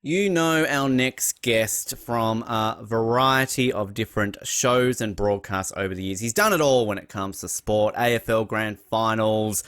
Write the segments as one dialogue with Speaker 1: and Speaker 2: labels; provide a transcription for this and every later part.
Speaker 1: You know our next guest from a variety of different shows and broadcasts over the years. He's done it all when it comes to sport, AFL Grand Finals,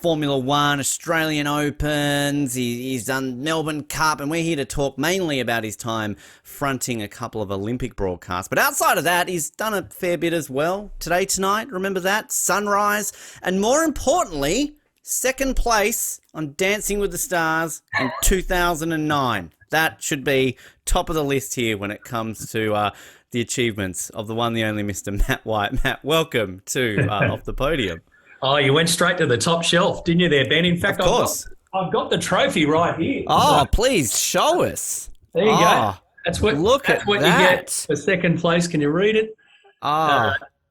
Speaker 1: Formula One, Australian Opens, he's done Melbourne Cup, and we're here to talk mainly about his time fronting a couple of Olympic broadcasts. But outside of that, he's done a fair bit as well. Today, Tonight, remember that? Sunrise, and more importantly, second place on Dancing with the Stars in 2009. That should be top of the list here when it comes to the achievements of the one, the only Mr. Matt White. Matt, welcome to Off the Podium.
Speaker 2: Oh, you went straight to the top shelf, didn't you there, Ben? In fact,
Speaker 1: of course.
Speaker 2: I've got the trophy right here.
Speaker 1: Oh, so, please show us.
Speaker 2: There you go. That's what you get for second place. Can you read it?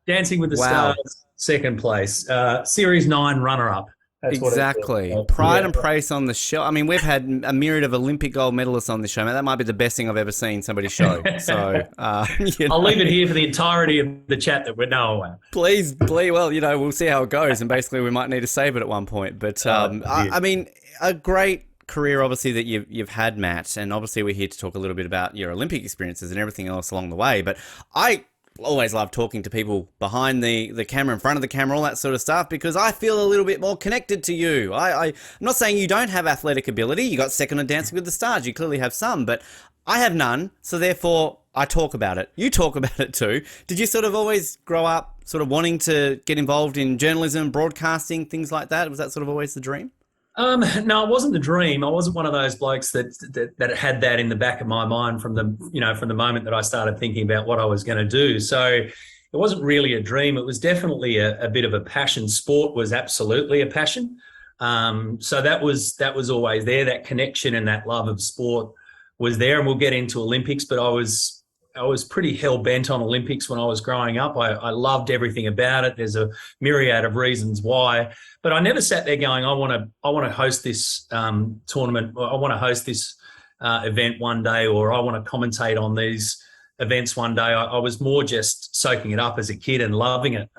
Speaker 2: Dancing with the Stars, second place. Series 9 runner-up. That's
Speaker 1: exactly. Pride and praise on the show. I mean, we've had a myriad of Olympic gold medalists on the show, man. That might be the best thing I've ever seen somebody show. So,
Speaker 2: I'll leave it here for the entirety of the chat that we're now.
Speaker 1: Please. Well, we'll see how it goes, and basically we might need to save it at one point. But I mean, a great career, obviously, that you've had, Matt, and obviously we're here to talk a little bit about your Olympic experiences and everything else along the way. But I always love talking to people behind the camera, in front of the camera, all that sort of stuff, because I feel a little bit more connected to you. I'm not saying you don't have athletic ability. You got second on Dancing with the Stars. You clearly have some, but I have none. So therefore, I talk about it. You talk about it too. Did you sort of always grow up sort of wanting to get involved in journalism, broadcasting, things like that? Was that sort of always the dream?
Speaker 2: No, it wasn't the dream. I wasn't one of those blokes that had that in the back of my mind from the moment that I started thinking about what I was going to do. So it wasn't really a dream. It was definitely a bit of a passion. Sport was absolutely a passion. So that was always there. That connection and that love of sport was there. And we'll get into Olympics, but I was pretty hell-bent on Olympics when I was growing up. I loved everything about it. There's a myriad of reasons why. But I never sat there going, I want to host this tournament, or I want to host this event one day, or I want to commentate on these events one day. I was more just soaking it up as a kid and loving it.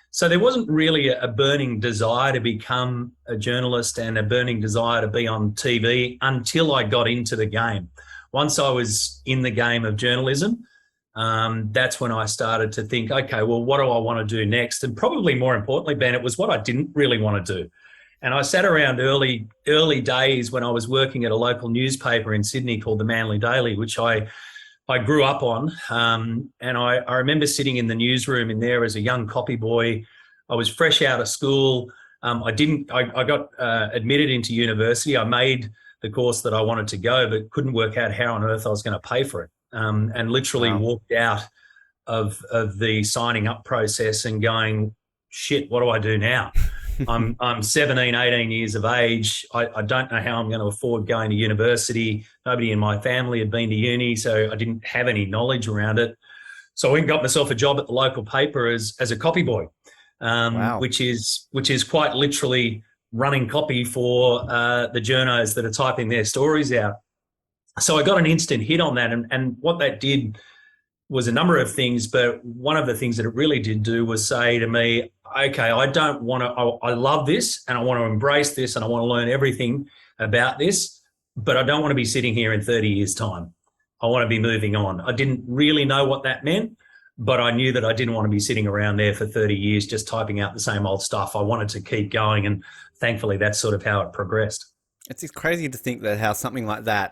Speaker 2: So there wasn't really a burning desire to become a journalist and a burning desire to be on TV until I got into the game. Once I was in the game of journalism, that's when I started to think, okay, well, what do I want to do next? And probably more importantly, Ben, it was what I didn't really want to do. And I sat around early days when I was working at a local newspaper in Sydney called the Manly Daily, which I grew up on. And I remember sitting in the newsroom in there as a young copy boy. I was fresh out of school. I got admitted into university. I made the course that I wanted to go, but couldn't work out how on earth I was going to pay for it. And literally walked out of the signing up process and going, shit, what do I do now? I'm 17, 18 years of age. I don't know how I'm going to afford going to university. Nobody in my family had been to uni, so I didn't have any knowledge around it. So I went and got myself a job at the local paper as a copy boy, which is quite literally running copy for the journos that are typing their stories out. So I got an instant hit on that. And what that did was a number of things, but one of the things that it really did do was say to me, okay, I love this and I want to embrace this and I want to learn everything about this, but I don't want to be sitting here in 30 years' time. I want to be moving on. I didn't really know what that meant, but I knew that I didn't want to be sitting around there for 30 years just typing out the same old stuff. I wanted to keep going, and thankfully that's sort of how it progressed.
Speaker 1: It's crazy to think that how something like that,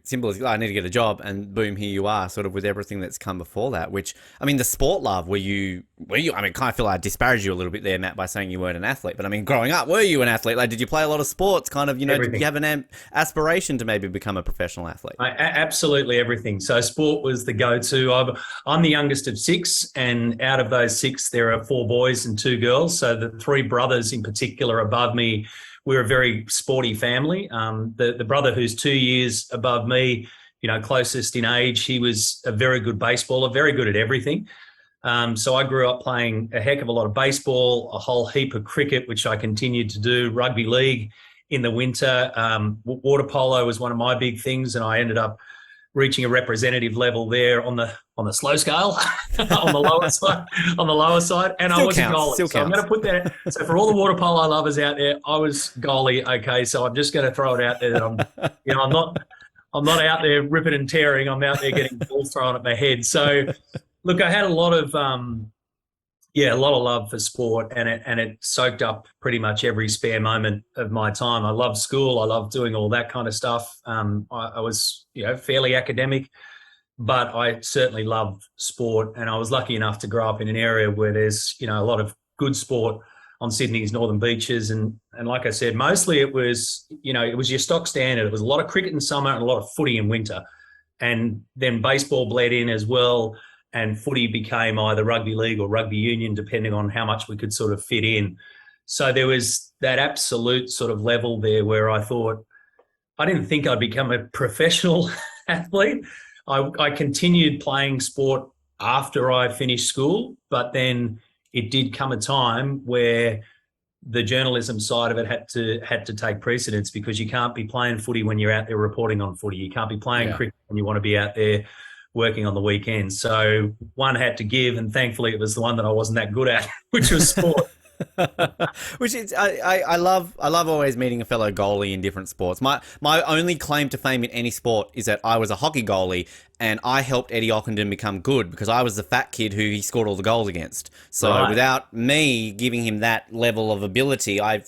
Speaker 1: simple as, I need to get a job, and boom, here you are, sort of with everything that's come before that, which, I mean, the sport love, were you, I mean, kind of feel like I disparaged you a little bit there, Matt, by saying you weren't an athlete, but I mean, growing up, were you an athlete? Like, did you play a lot of sports, kind of,
Speaker 2: Everything.
Speaker 1: Did you have an aspiration to maybe become a professional athlete?
Speaker 2: Absolutely everything. So sport was the go-to. I'm the youngest of 6, and out of those 6, there are 4 boys and 2 girls. So the 3 brothers in particular above me, we're a very sporty family. The brother who's 2 years above me, closest in age, he was a very good baseballer, very good at everything. So I grew up playing a heck of a lot of baseball, a whole heap of cricket, which I continued to do, rugby league in the winter. Water polo was one of my big things, and I ended up reaching a representative level there on the slow scale, on the lower side, and
Speaker 1: Still
Speaker 2: I wasn't
Speaker 1: counts,
Speaker 2: goalie.
Speaker 1: still
Speaker 2: So I'm
Speaker 1: counts.
Speaker 2: going to put that. So for all the water polo lovers out there, I was goalie. Okay, so I'm just going to throw it out there that I'm I'm not out there ripping and tearing. I'm out there getting balls thrown at my head. So, look, I had a lot of love for sport, and it soaked up pretty much every spare moment of my time. I loved school. I loved doing all that kind of stuff. I was, fairly academic, but I certainly loved sport, and I was lucky enough to grow up in an area where there's, a lot of good sport on Sydney's northern beaches. And like I said, mostly it was your stock standard. It was a lot of cricket in summer and a lot of footy in winter. And then baseball bled in as well, and footy became either rugby league or rugby union, depending on how much we could sort of fit in. So there was that absolute sort of level there where I thought, I didn't think I'd become a professional athlete. I continued playing sport after I finished school, but then it did come a time where the journalism side of it had to take precedence, because you can't be playing footy when you're out there reporting on footy. You can't be playing cricket when you want to be out there working on the weekends. So one had to give, and thankfully it was the one that I wasn't that good at, which was sport.
Speaker 1: Which is, I love always meeting a fellow goalie in different sports. My only claim to fame in any sport is that I was a hockey goalie, and I helped Eddie Ockenden become good because I was the fat kid who he scored all the goals against. So without me giving him that level of ability, I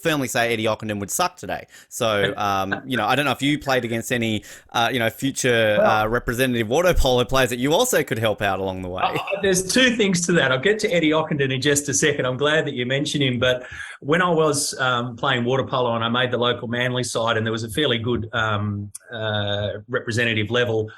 Speaker 1: firmly say Eddie Ockenden would suck today. So, I don't know if you played against any, future representative water polo players that you also could help out along the way.
Speaker 2: There's two things to that. I'll get to Eddie Ockenden in just a second. I'm glad that you mentioned him. But when I was playing water polo and I made the local Manly side, and there was a fairly good representative level,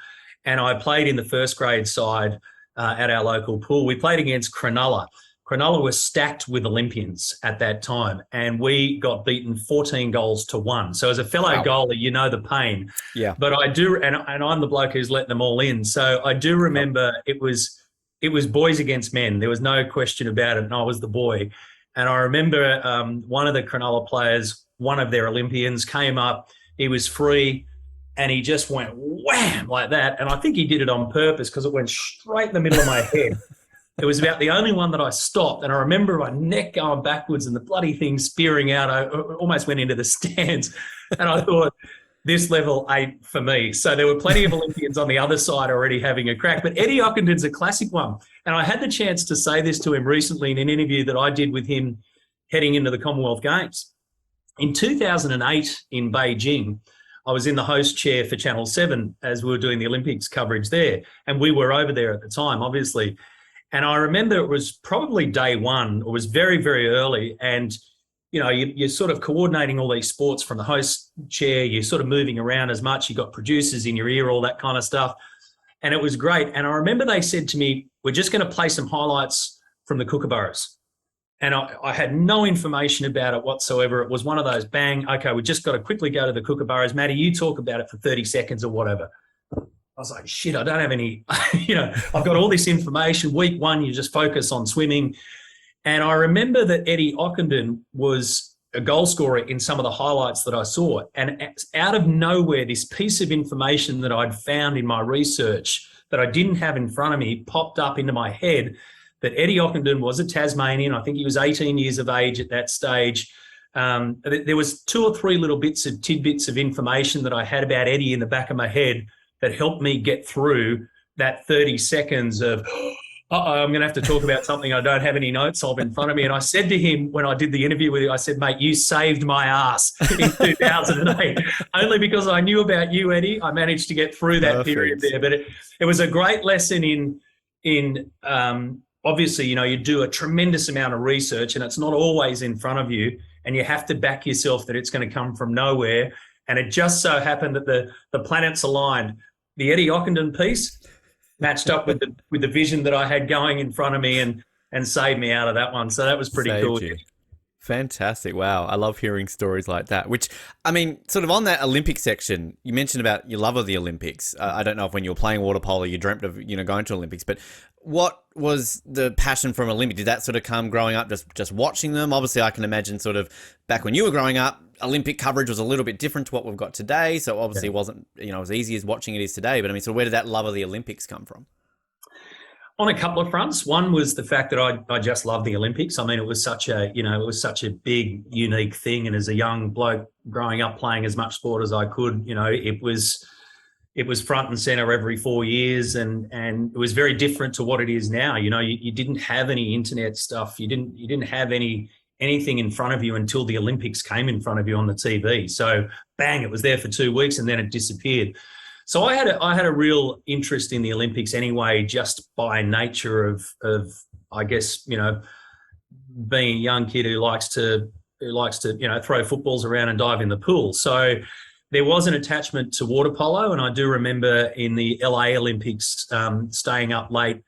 Speaker 2: and I played in the first grade side at our local pool. We played against Cronulla. Cronulla was stacked with Olympians at that time, and we got beaten 14 goals to 1. So as a fellow goalie, you know the pain. Yeah. But I do, and I'm the bloke who's let them all in. So I do remember it was boys against men. There was no question about it, and I was the boy. And I remember one of the Cronulla players, one of their Olympians, came up. He was free, and he just went wham like that. And I think he did it on purpose because it went straight in the middle of my head. It was about the only one that I stopped. And I remember my neck going backwards and the bloody thing spearing out. I almost went into the stands. And I thought, this level ain't for me. So there were plenty of Olympians on the other side already having a crack. But Eddie Ockenden's a classic one. And I had the chance to say this to him recently in an interview that I did with him heading into the Commonwealth Games. In 2008 in Beijing, I was in the host chair for Channel 7 as we were doing the Olympics coverage there. And we were over there at the time, obviously. And I remember it was probably day one. It was very, very early. And, you're sort of coordinating all these sports from the host chair. You're sort of moving around as much. You got producers in your ear, all that kind of stuff. And it was great. And I remember they said to me, we're just going to play some highlights from the Kookaburras. And I had no information about it whatsoever. It was one of those, bang, okay, we just got to quickly go to the Kookaburras. Matty, you talk about it for 30 seconds or whatever. I was like, shit, I don't have any, I've got all this information. Week one, you just focus on swimming. And I remember that Eddie Ockenden was a goal scorer in some of the highlights that I saw. And out of nowhere, this piece of information that I'd found in my research that I didn't have in front of me popped up into my head, that Eddie Ockenden was a Tasmanian. I think he was 18 years of age at that stage. There was 2 or 3 little tidbits of information that I had about Eddie in the back of my head that helped me get through that 30 seconds of, I'm going to have to talk about something I don't have any notes of in front of me. And I said to him when I did the interview with him, I said, mate, you saved my ass in 2008. Only because I knew about you, Eddie, I managed to get through that period there. But it was a great lesson in obviously, you do a tremendous amount of research and it's not always in front of you, and you have to back yourself that it's going to come from nowhere. And it just so happened that the planets aligned. The Eddie Ockenden piece matched up with the vision that I had going in front of me and saved me out of that one. So that was pretty cool.
Speaker 1: Fantastic. Wow. I love hearing stories like that, which, I mean, sort of on that Olympic section, you mentioned about your love of the Olympics. I don't know if when you were playing water polo, you dreamt of, going to Olympics, but what was the passion from Olympic? Did that sort of come growing up, just watching them? Obviously, I can imagine sort of back when you were growing up, Olympic coverage was a little bit different to what we've got today. So obviously it wasn't, as easy as watching it is today. But I mean, so where did that love of the Olympics come from?
Speaker 2: On a couple of fronts. One was the fact that I just love the Olympics. I mean, it was such a big, unique thing. And as a young bloke growing up playing as much sport as I could, it was it was front and center every 4 years, and it was very different to what it is now. You didn't have any internet stuff. You didn't have anything in front of you until the Olympics came in front of you on the TV. So bang, it was there for 2 weeks and then it disappeared. So I had a real interest in the Olympics anyway, just by nature of I guess, being a young kid who likes to throw footballs around and dive in the pool. So there was an attachment to water polo, and I do remember in the LA Olympics staying up late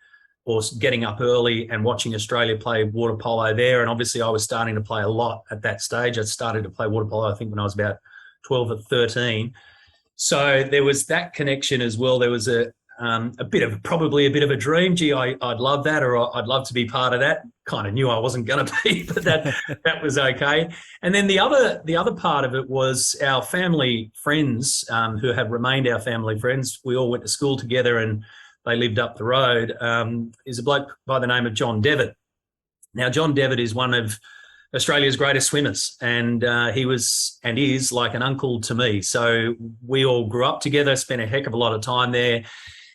Speaker 2: or getting up early and watching Australia play water polo there. And obviously I was starting to play a lot at that stage. I started to play water polo, I think, when I was about 12 or 13. So there was that connection as well. There was probably a bit of a dream. Gee, I'd love that, or I'd love to be part of that. Kind of knew I wasn't going to be, but that was okay. And then the other part of it was our family friends who have remained our family friends. We all went to school together, and they lived up the road. Is a bloke by the name of John Devitt. Now, John Devitt is one of Australia's greatest swimmers, and he was and is like an uncle to me. So we all grew up together, spent a heck of a lot of time there.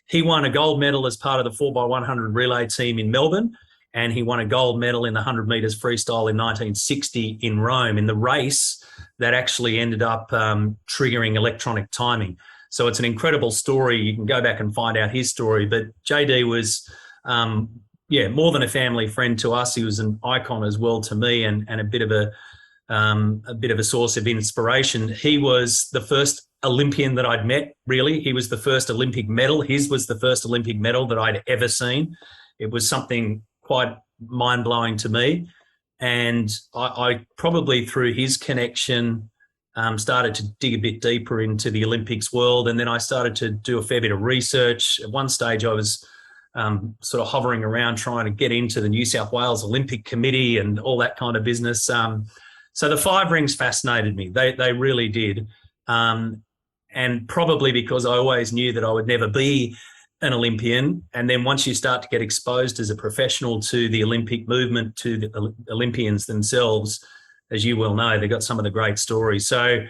Speaker 2: He won a gold medal as part of the 4x100 relay team in Melbourne, and he won a gold medal in the 100 metres freestyle in 1960 in Rome, in the race that actually ended up triggering electronic timing. So it's an incredible story. You can go back and find out his story. But JD was, more than a family friend to us. He was an icon as well to me, and a bit of a source of inspiration. He was the first Olympian that I'd met, really. He was the first Olympic medal. His was the first Olympic medal that I'd ever seen. It was something quite mind-blowing to me. And I probably, through his connection, started to dig a bit deeper into the Olympics world. And then I started to do a fair bit of research. At one stage, I was sort of hovering around trying to get into the New South Wales Olympic Committee and all that kind of business. So the five rings fascinated me. They really did. And probably because I always knew that I would never be an Olympian. And then once you start to get exposed as a professional to the Olympic movement, to the Olympians themselves, as you well know, they've got some of the great stories. So a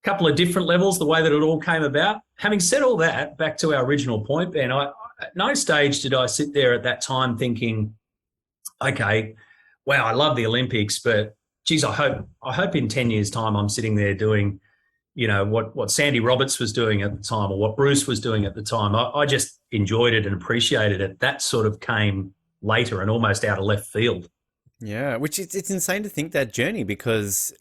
Speaker 2: couple of different levels, the way that it all came about. Having said all that, back to our original point, Ben, at no stage did I sit there at that time thinking, okay, wow, I love the Olympics, but geez, I hope in 10 years' time I'm sitting there doing, what Sandy Roberts was doing at the time, or what Bruce was doing at the time. I just enjoyed it and appreciated it. That sort of came later and almost out of left field.
Speaker 1: Yeah, which it's insane to think that journey, because,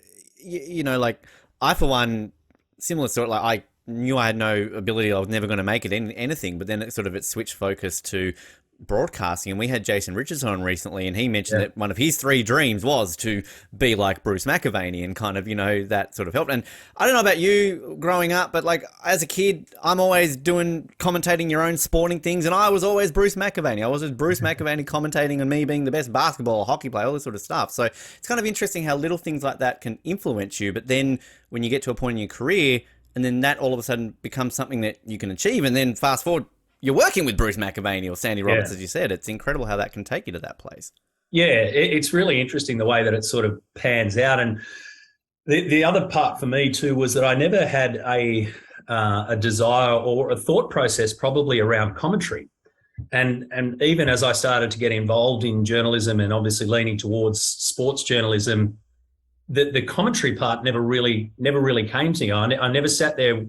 Speaker 1: like, I, for one, similar sort, like, I knew I had no ability, I was never going to make it in anything, but then it switched focus to broadcasting. And we had Jason Richards on recently, and he mentioned that one of his 3 dreams was to be like Bruce McAvaney, and kind of, that sort of helped. And I don't know about you growing up, but like as a kid, I'm always commentating your own sporting things, and I was always Bruce McAvaney. I was Bruce McAvaney commentating on me being the best basketball or hockey player, all this sort of stuff. So it's kind of interesting how little things like that can influence you, but then when you get to a point in your career, and then that all of a sudden becomes something that you can achieve, and then fast forward, you're working with Bruce McAvaney or Sandy Roberts, as you said. It's incredible how that can take you to that place.
Speaker 2: Yeah, it's really interesting the way that it sort of pans out. And the other part for me too was that I never had a desire or a thought process probably around commentary. And even as I started to get involved in journalism and obviously leaning towards sports journalism, the commentary part never really came to me. I never sat there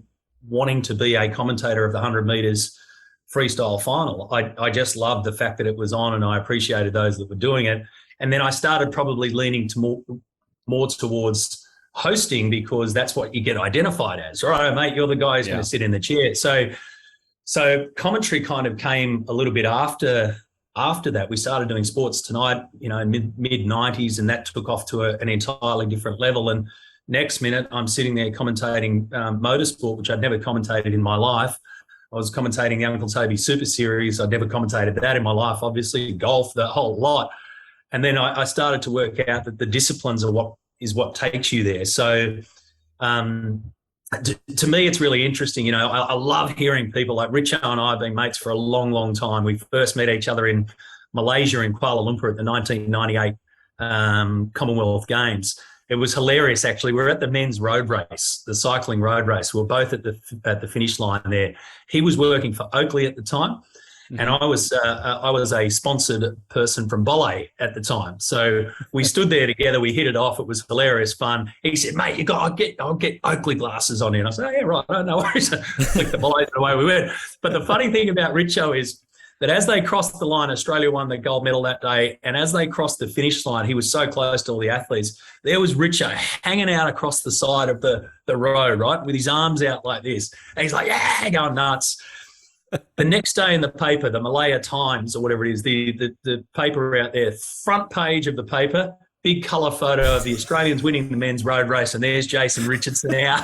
Speaker 2: wanting to be a commentator of the 100 metres freestyle final. I just loved the fact that it was on, and I appreciated those that were doing it. And then I started probably leaning to more towards hosting, because that's what you get identified as. All right, mate, you're the guy who's going to sit in the chair. So commentary kind of came a little bit after that. We started doing Sports Tonight, in mid 90s, and that took off to an entirely different level. And next minute, I'm sitting there commentating motorsport, which I'd never commentated in my life. I was commentating the Uncle Toby Super Series. I'd never commentated that in my life, obviously, golf, the whole lot. And then I started to work out that the disciplines are what takes you there. So to me, it's really interesting. I love hearing people like Richo and I have been mates for a long, long time. We first met each other in Malaysia, in Kuala Lumpur, at the 1998 Commonwealth Games. it was hilarious, actually. We were at the men's road race, the cycling road race. We were both at the finish line there. He was working for Oakley at the time, and I was a sponsored person from Bolle at the time. So we stood there together. We hit it off. It was hilarious fun. He said, "Mate, I'll get Oakley glasses on you." And I said, "Oh, yeah, right. No worries." Flicked the Bolle and away we went. But the funny thing about Richo is that as they crossed the line, Australia won the gold medal that day. And as they crossed the finish line, he was so close to all the athletes. There was Richo hanging out across the side of the road, right, with his arms out like this. And he's like, yeah, going nuts. The next day in the paper, the Malaya Times or whatever it is, the paper out there, front page of the paper, big colour photo of the Australians winning the men's road race, and there's Jason Richardson out.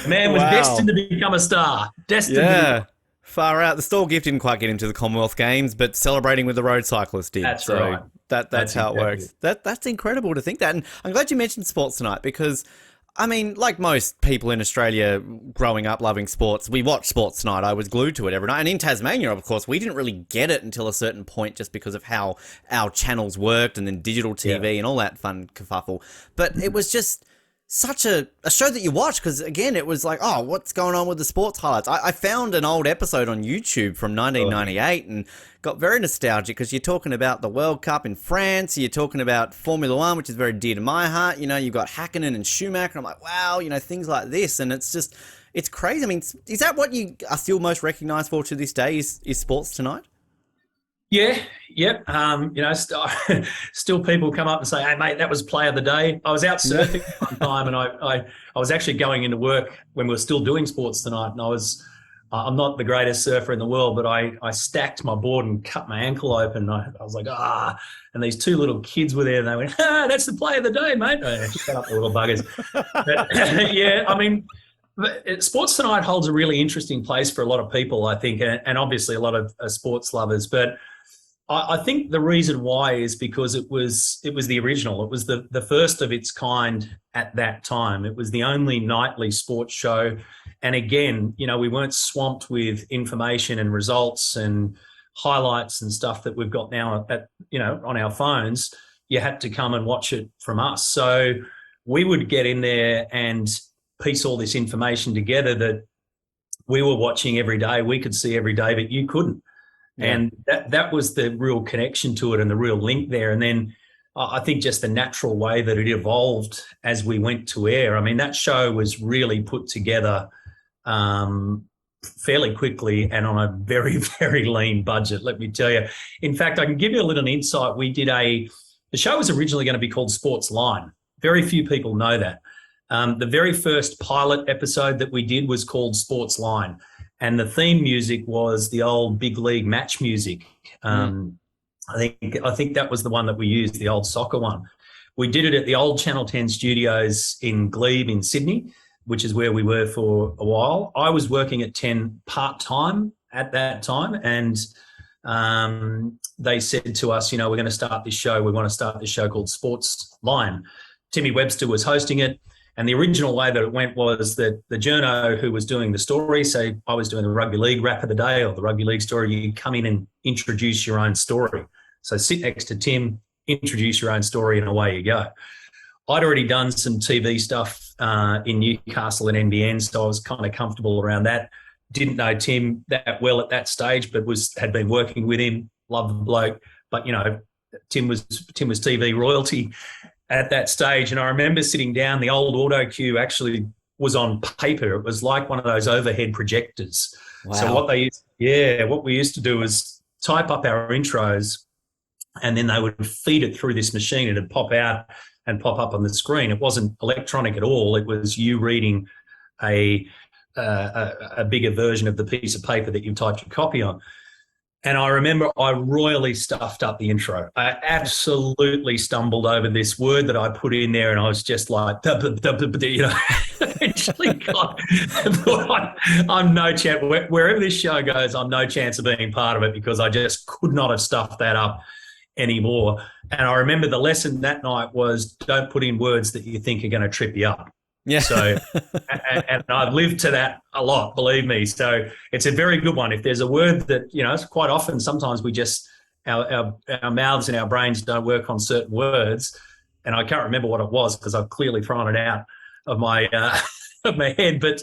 Speaker 2: Man was destined to become a star. Destined.
Speaker 1: Far out. The stall gift didn't quite get him to the Commonwealth Games, but celebrating with the road cyclist did.
Speaker 2: That's right.
Speaker 1: That's how it works. That's incredible to think that. And I'm glad you mentioned sports tonight because, I mean, like most people in Australia growing up loving sports, we watched Sports Tonight. I was glued to it every night. And in Tasmania, of course, we didn't really get it until a certain point just because of how our channels worked and then digital TV and all that fun kerfuffle. But it was just such a show that you watch because, again, it was like, oh, what's going on with the sports highlights? I found an old episode on YouTube from 1998 and got very nostalgic because you're talking about the World Cup in France, you're talking about Formula One, which is very dear to my heart. You know, you've got Hakkinen and Schumacher, and I'm like, wow, you know, things like this. And it's just, it's crazy. I mean, is that what you are still most recognised for to this day is Sports Tonight?
Speaker 2: Yeah, yep. You know, still people come up and say, "Hey, mate, that was play of the day." I was out surfing one time, and I was actually going into work when we were still doing Sports Tonight, and I'm not the greatest surfer in the world, but I stacked my board and cut my ankle open. I was like, and these two little kids were there, and they went, "That's the play of the day, mate." Shut up, the little buggers. But, yeah, I mean, Sports Tonight holds a really interesting place for a lot of people, I think, and obviously a lot of sports lovers, but I think the reason why is because it was the original. It was the first of its kind at that time. It was the only nightly sports show. And again, you know, we weren't swamped with information and results and highlights and stuff that we've got now on our phones. You had to come and watch it from us. So we would get in there and piece all this information together that we were watching every day. We could see every day, but you couldn't. Yeah. And that was the real connection to it and the real link there. And then I think just the natural way that it evolved as we went to air. I mean, that show was really put together fairly quickly and on a very, very lean budget, let me tell you. In fact, I can give you a little insight. The show was originally going to be called Sports Line. Very few people know that. The very first pilot episode that we did was called Sports Line. And the theme music was the old big league match music. I think that was the one that we used, the old soccer one. We did it at the old Channel 10 studios in Glebe in Sydney, which is where we were for a while. I was working at 10 part-time at that time, and they said to us, you know, we're going to start this show. We want to start this show called Sports Line. Timmy Webster was hosting it. And the original way that it went was that the journo who was doing the story, so I was doing the rugby league rap of the day or the rugby league story, you come in and introduce your own story. So sit next to Tim, introduce your own story, and away you go. I'd already done some TV stuff in Newcastle and NBN, so I was kind of comfortable around that. Didn't know Tim that well at that stage, but had been working with him, loved the bloke. But, you know, Tim was TV royalty at that stage. And I remember sitting down, the old auto cue actually was on paper. It was like one of those overhead projectors. Wow. So what we used to do was type up our intros, and then they would feed it through this machine. It'd pop out and pop up on the screen. It wasn't electronic at all. It was you reading a bigger version of the piece of paper that you typed your copy on. And I remember I royally stuffed up the intro. I absolutely stumbled over this word that I put in there, and I was just like, you know, eventually I'm no chance. Wherever this show goes, I'm no chance of being part of it because I just could not have stuffed that up anymore. And I remember the lesson that night was don't put in words that you think are going to trip you up.
Speaker 1: Yeah.
Speaker 2: So, and I've lived to that a lot, believe me. So it's a very good one. If there's a word that, you know, it's quite often, sometimes we just, our mouths and our brains don't work on certain words. and I can't remember what it was because I've clearly thrown it out of my of my head. But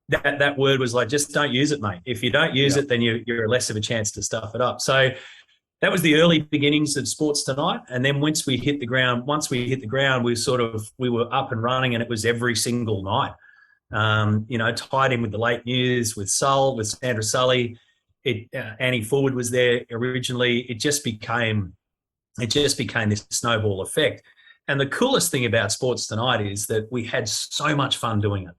Speaker 2: that word was like, just don't use it, mate. If you don't use it, then you're less of a chance to stuff it up. So that was the early beginnings of Sports Tonight. And then once we hit the ground, we were up and running, and it was every single night. Tied in with the late news, with Sandra Sully. Annie Forward was there originally. It just became this snowball effect. And the coolest thing about Sports Tonight is that we had so much fun doing it.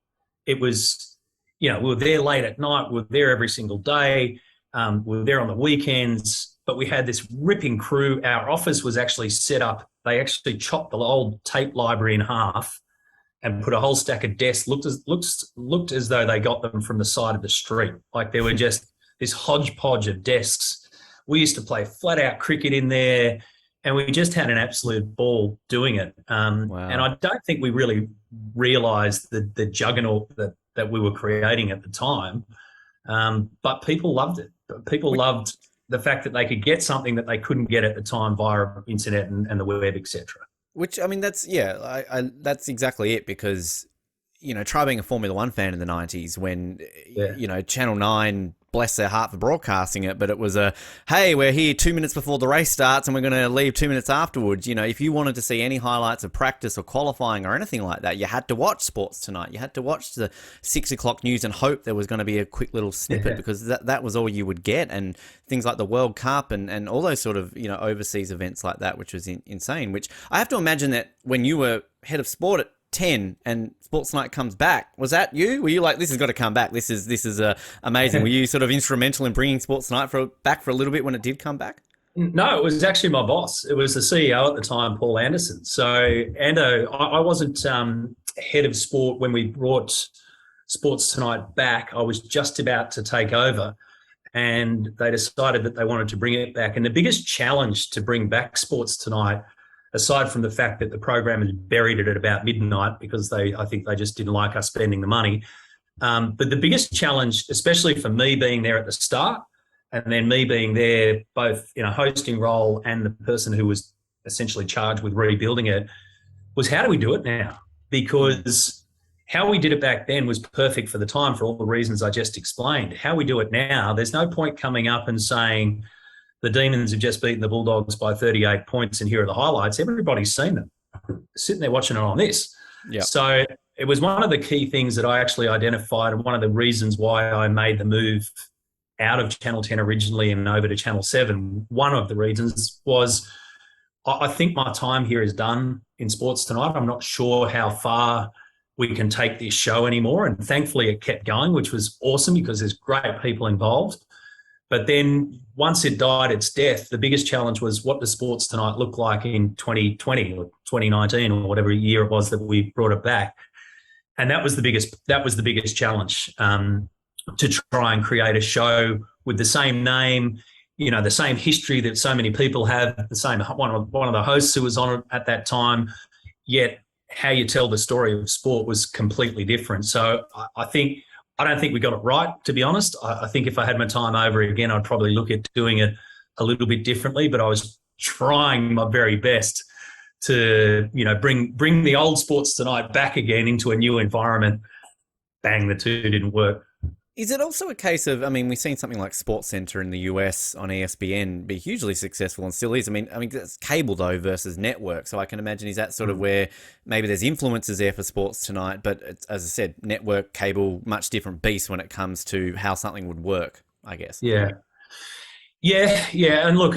Speaker 2: It was, we were there late at night. We were there every single day. We were there on the weekends, but we had this ripping crew. Our office was actually set up. They actually chopped the old tape library in half and put a whole stack of desks. Looked as though they got them from the side of the street. Like they were just this hodgepodge of desks. We used to play flat out cricket in there, and we just had an absolute ball doing it.
Speaker 1: Wow.
Speaker 2: And I don't think we really realised the juggernaut that we were creating at the time. But people loved it. People loved the fact that they could get something that they couldn't get at the time via internet and the web, etc.
Speaker 1: Which, I mean, that's exactly it, because, try being a Formula One fan in the 90s when, Channel 9, bless their heart for broadcasting it, but it was hey, we're here 2 minutes before the race starts and we're going to leave 2 minutes afterwards. If you wanted to see any highlights of practice or qualifying or anything like that, you had to watch Sports Tonight. You had to watch the 6 o'clock news and hope there was going to be a quick little snippet, because that was all you would get. And things like the World Cup and all those sort of, overseas events like that, which was insane, which I have to imagine that when you were head of sport at 10 and Sports Night comes back, was that you? Were you like, this has got to come back, this is amazing? Were you sort of instrumental in bringing Sports Night back for a little bit when it did come back?
Speaker 2: No, it was actually my boss. It was the CEO at the time, Paul Anderson. So Ando, I wasn't head of sport when we brought Sports Tonight back. I was just about to take over, and they decided that they wanted to bring it back. And the biggest challenge to bring back Sports Tonight, aside from the fact that the program had buried it at about midnight because I think they just didn't like us spending the money. But the biggest challenge, especially for me being there at the start, and then me being there both in a hosting role and the person who was essentially charged with rebuilding it, was how do we do it now? Because how we did it back then was perfect for the time for all the reasons I just explained. How we do it now, there's no point coming up and saying, the Demons have just beaten the Bulldogs by 38 points and here are the highlights. Everybody's seen them. Sitting there watching it on this.
Speaker 1: Yep.
Speaker 2: So it was one of the key things that I actually identified, and one of the reasons why I made the move out of Channel 10 originally and over to Channel 7. One of the reasons was I think my time here is done in Sports Tonight. I'm not sure how far we can take this show anymore. And thankfully it kept going, which was awesome because there's great people involved. But then once it died its death, the biggest challenge was, what does Sports Tonight look like in 2020 or 2019 or whatever year it was that we brought it back? And that was the biggest challenge, to try and create a show with the same name, the same history that so many people have, the same one of the hosts who was on it at that time, yet how you tell the story of sport was completely different. So I don't think we got it right, to be honest. I think if I had my time over again, I'd probably look at doing it a little bit differently, but I was trying my very best to, bring the old Sports Tonight back again into a new environment. Bang, the two didn't work.
Speaker 1: Is it also a case of, we've seen something like SportsCenter in the US on ESPN be hugely successful and still is. I mean, that's cable though versus network. So I can imagine, is that sort of where maybe there's influences there for Sports Tonight, but it's, as I said, network, cable, much different beast when it comes to how something would work, I guess.
Speaker 2: Yeah. And look,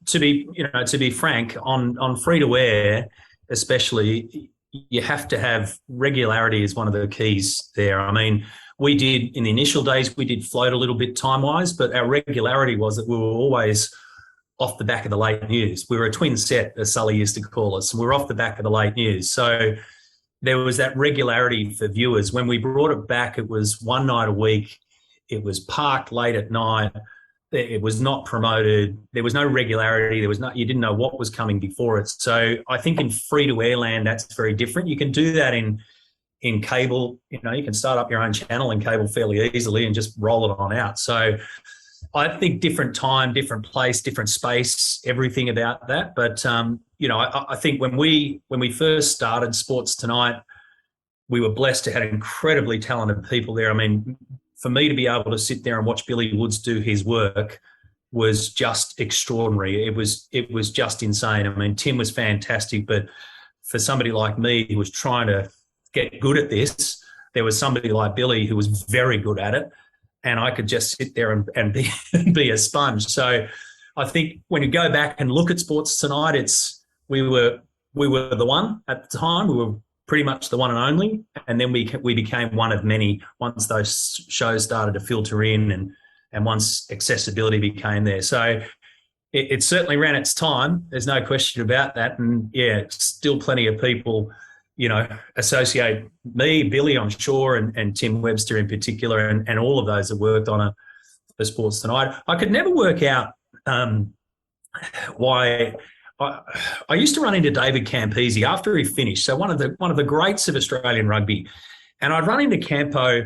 Speaker 2: to be frank, on free to air, especially, you have to have regularity is one of the keys there. We did, in the initial days, we did float a little bit time-wise, but our regularity was that we were always off the back of the late news. We were a twin set, as Sully used to call us, and we were off the back of the late news. So there was that regularity for viewers. When we brought it back, it was one night a week. It was parked late at night. It was not promoted. There was no regularity. You didn't know what was coming before it. So I think in free-to-air land, that's very different. You can do that in cable. You can start up your own channel in cable fairly easily and just roll it on out. So I think different time, different place, different space, everything about that. But I think when we first started Sports Tonight, we were blessed to have incredibly talented people there. I mean, for me to be able to sit there and watch Billy Woods do his work was just extraordinary. It was just insane. I mean, Tim was fantastic, but for somebody like me who was trying to get good at this, there was somebody like Billy who was very good at it, and I could just sit there and be a sponge. So I think when you go back and look at Sports Tonight, we were the one at the time. We were pretty much the one and only, and then we became one of many once those shows started to filter in and once accessibility became there. So it certainly ran its time. There's no question about that. And yeah, still plenty of people, associate me, Billy, I'm sure, and Tim Webster in particular, and all of those that worked on for Sports Tonight. I could never work out why. I used to run into David Campese after he finished. So one of the greats of Australian rugby, and I'd run into Campo.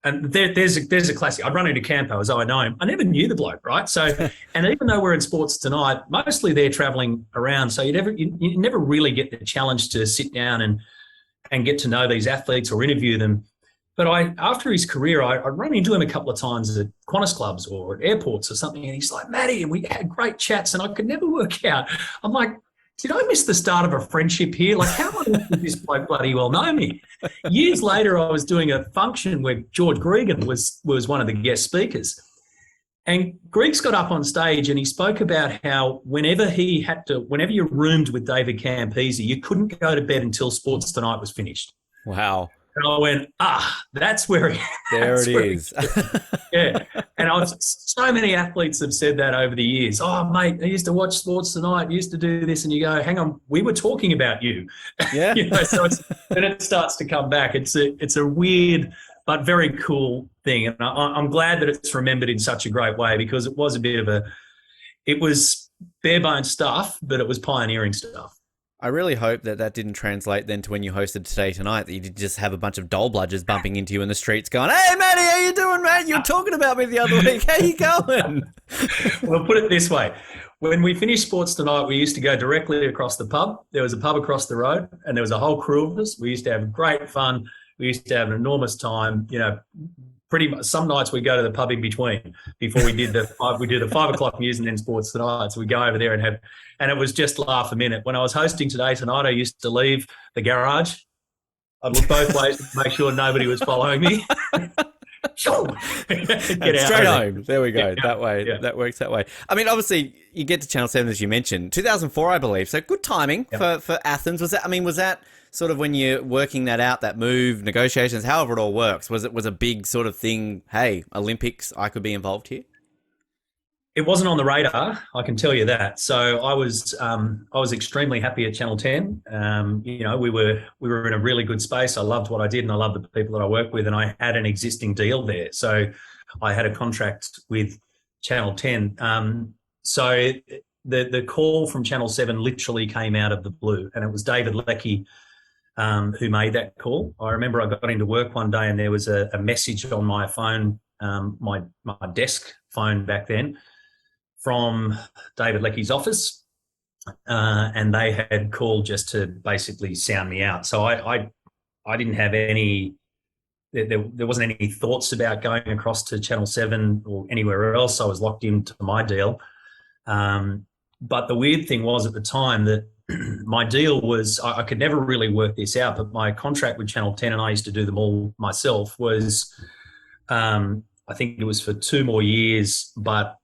Speaker 2: And there's a classic. I'd run into Campo as I know him. I never knew the bloke, right? So, and even though we're in Sports Tonight, mostly they're travelling around. So you never really get the challenge to sit down and get to know these athletes or interview them. But after his career, I run into him a couple of times at Qantas clubs or at airports or something, and he's like, Matty, and we had great chats, and I could never work out. I'm like, did I miss the start of a friendship here? Like, how long did this bloke bloody well know me? Years later, I was doing a function where George Gregan was one of the guest speakers. And Greeks got up on stage and he spoke about how whenever you roomed with David Campese, you couldn't go to bed until Sports Tonight was finished.
Speaker 1: Wow.
Speaker 2: And I went, that's where he
Speaker 1: There it is.
Speaker 2: Yeah. And so many athletes have said that over the years. Oh, mate, I used to watch Sports Tonight, used to do this. And you go, hang on, we were talking about you.
Speaker 1: Yeah.
Speaker 2: So then it starts to come back. It's a weird but very cool thing. And I'm glad that it's remembered in such a great way, because it was it was bare bones stuff, but it was pioneering stuff.
Speaker 1: I really hope that didn't translate then to when you hosted Today Tonight, that you did just have a bunch of dole bludgers bumping into you in the streets going, hey, Matty, how you doing, mate? You were talking about me the other week. How you going?
Speaker 2: Well, put it this way. When we finished Sports Tonight, we used to go directly across the pub. There was a pub across the road, and there was a whole crew of us. We used to have great fun. We used to have an enormous time. Pretty much some nights we go to the pub in between before we did the 5 o'clock news and then Sports Tonight. So we go over there and it was just laugh a minute. When I was hosting Today Tonight, I used to leave the garage. I'd look both ways to make sure nobody was following me. Get
Speaker 1: straight home. There we go.
Speaker 2: Yeah.
Speaker 1: That way,
Speaker 2: Yeah.
Speaker 1: That works that way. I mean, obviously, you get to Channel 7, as you mentioned, 2004, I believe. So good timing for Athens. Was that sort of when you're working that out, that move, negotiations, however it all works? Was a big sort of thing, hey, Olympics, I could be involved here?
Speaker 2: It wasn't on the radar, I can tell you that. So I was extremely happy at Channel 10. We were in a really good space. I loved what I did, and I loved the people that I worked with, and I had an existing deal there. So I had a contract with Channel 10. So the call from Channel 7 literally came out of the blue, and it was David Leckie who made that call. I remember I got into work one day and there was a message on my phone, my desk phone back then, from David Leckie's office, and they had called just to basically sound me out. So I didn't have any, there wasn't any thoughts about going across to Channel 7 or anywhere else. I was locked into my deal. But the weird thing was at the time that my deal was, I could never really work this out, but my contract with Channel 10, and I used to do them all myself, was I think it was for 2 more years, but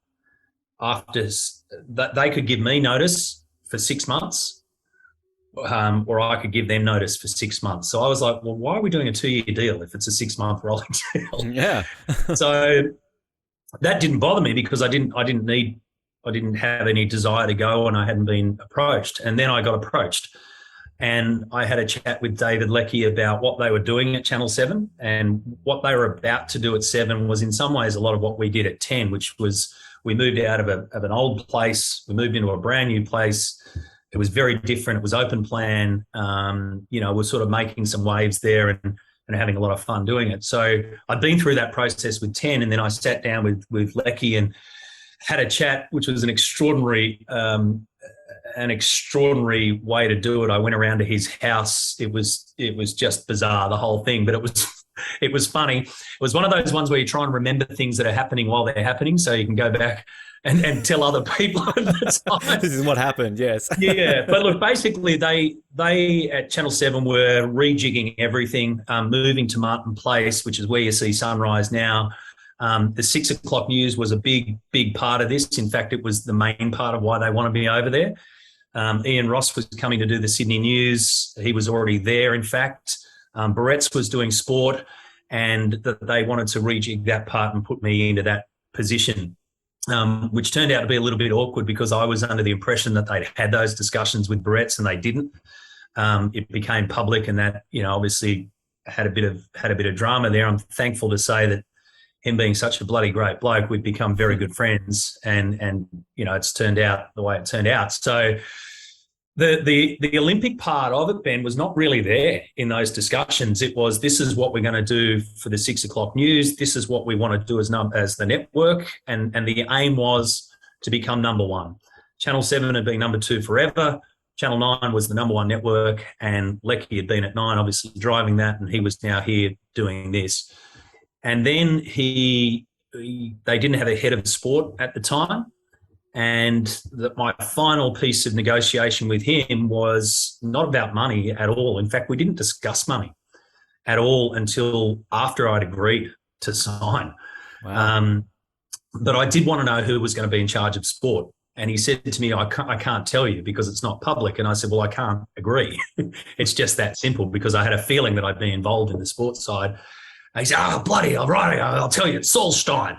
Speaker 2: after that, they could give me notice for 6 months, or I could give them notice for 6 months. So I was like, well, why are we doing a 2-year deal if it's a 6-month rolling deal?
Speaker 1: Yeah.
Speaker 2: So that didn't bother me because I didn't have any desire to go, and I hadn't been approached. And then I got approached, and I had a chat with David Leckie about what they were doing at Channel 7, and what they were about to do at 7 was in some ways a lot of what we did at 10, which was we moved out of an old place. We moved into a brand new place. It was very different. It was open plan. We're sort of making some waves there, and and having a lot of fun doing it. So I'd been through that process with 10, and then I sat down with Lecky and had a chat, which was an extraordinary way to do it. I went around to his house. It was just bizarre, the whole thing, but it was funny. It was one of those ones where you try and remember things that are happening while they're happening, so you can go back and tell other people at the time.
Speaker 1: This is what happened, yes.
Speaker 2: Yeah, but look, basically they at Channel 7 were rejigging everything, moving to Martin Place, which is where you see Sunrise now. The 6 o'clock news was a big part of this. In fact, it was the main part of why they wanted me over there. Ian Ross was coming to do the Sydney News. He was already there, in fact. Barrett's was doing sport, and they wanted to rejig that part and put me into that position, which turned out to be a little bit awkward because I was under the impression that they'd had those discussions with Barrett's and they didn't. It became public, and that, obviously had a bit of drama there. I'm thankful to say that him being such a bloody great bloke, we've become very good friends, and it's turned out the way it turned out. So the Olympic part of it, Ben, was not really there in those discussions. It was, this is what we're going to do for the 6 o'clock news. This is what we want to do as the network, and the aim was to become number one. Channel 7 had been number 2 forever. Channel 9 was the number 1 network, and Lecky had been at 9, obviously driving that, and he was now here doing this. And then they didn't have a head of sport at the time. And my final piece of negotiation with him was not about money at all. In fact, we didn't discuss money at all until after I'd agreed to sign.
Speaker 1: Wow.
Speaker 2: But I did want to know who was going to be in charge of sport. And he said to me, I can't tell you because it's not public. And I said, well, I can't agree. It's just that simple, because I had a feeling that I'd be involved in the sports side. And he said, bloody, all right, I'll tell you, it's Saul Stein.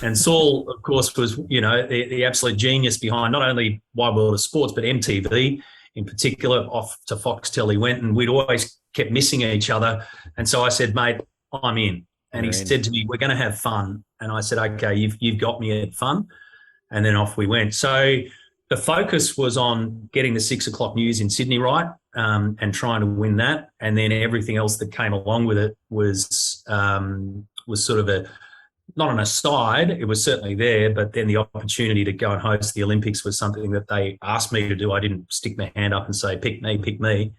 Speaker 2: And Saul, of course, was, the absolute genius behind not only Wide World of Sports, but MTV in particular. Off to Foxtel he went, and we'd always kept missing each other. And so I said, mate, I'm in. And he said to me, we're going to have fun. And I said, okay, you've got me at fun. And then off we went. So the focus was on getting the 6 o'clock news in Sydney right, and trying to win that. And then everything else that came along with it was sort of not an aside. It was certainly there, but then the opportunity to go and host the Olympics was something that they asked me to do. I didn't stick my hand up and say, pick me.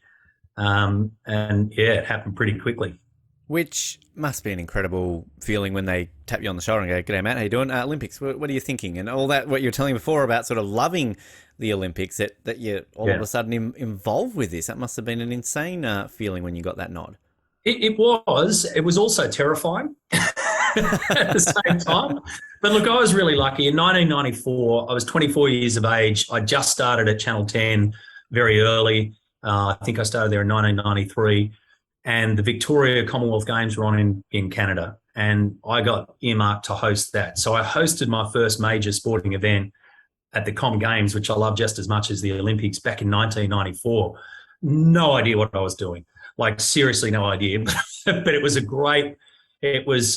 Speaker 2: And yeah, it happened pretty quickly.
Speaker 1: Which must be an incredible feeling when they tap you on the shoulder and go, "G'day, Matt, how you doing? Olympics, what are you thinking?" And all that, what you were telling me before about sort of loving the Olympics, that you're all of a sudden involved with this. That must have been an insane feeling when you got that nod.
Speaker 2: It was. It was also terrifying at the same time. But look, I was really lucky. In 1994, I was 24 years of age. I just started at Channel 10 very early. I think I started there in 1993. And the Victoria Commonwealth Games were on in Canada, and I got earmarked to host that. So I hosted my first major sporting event at the Com Games, which I love just as much as the Olympics, back in 1994. No idea what I was doing. Like, seriously, no idea. But it was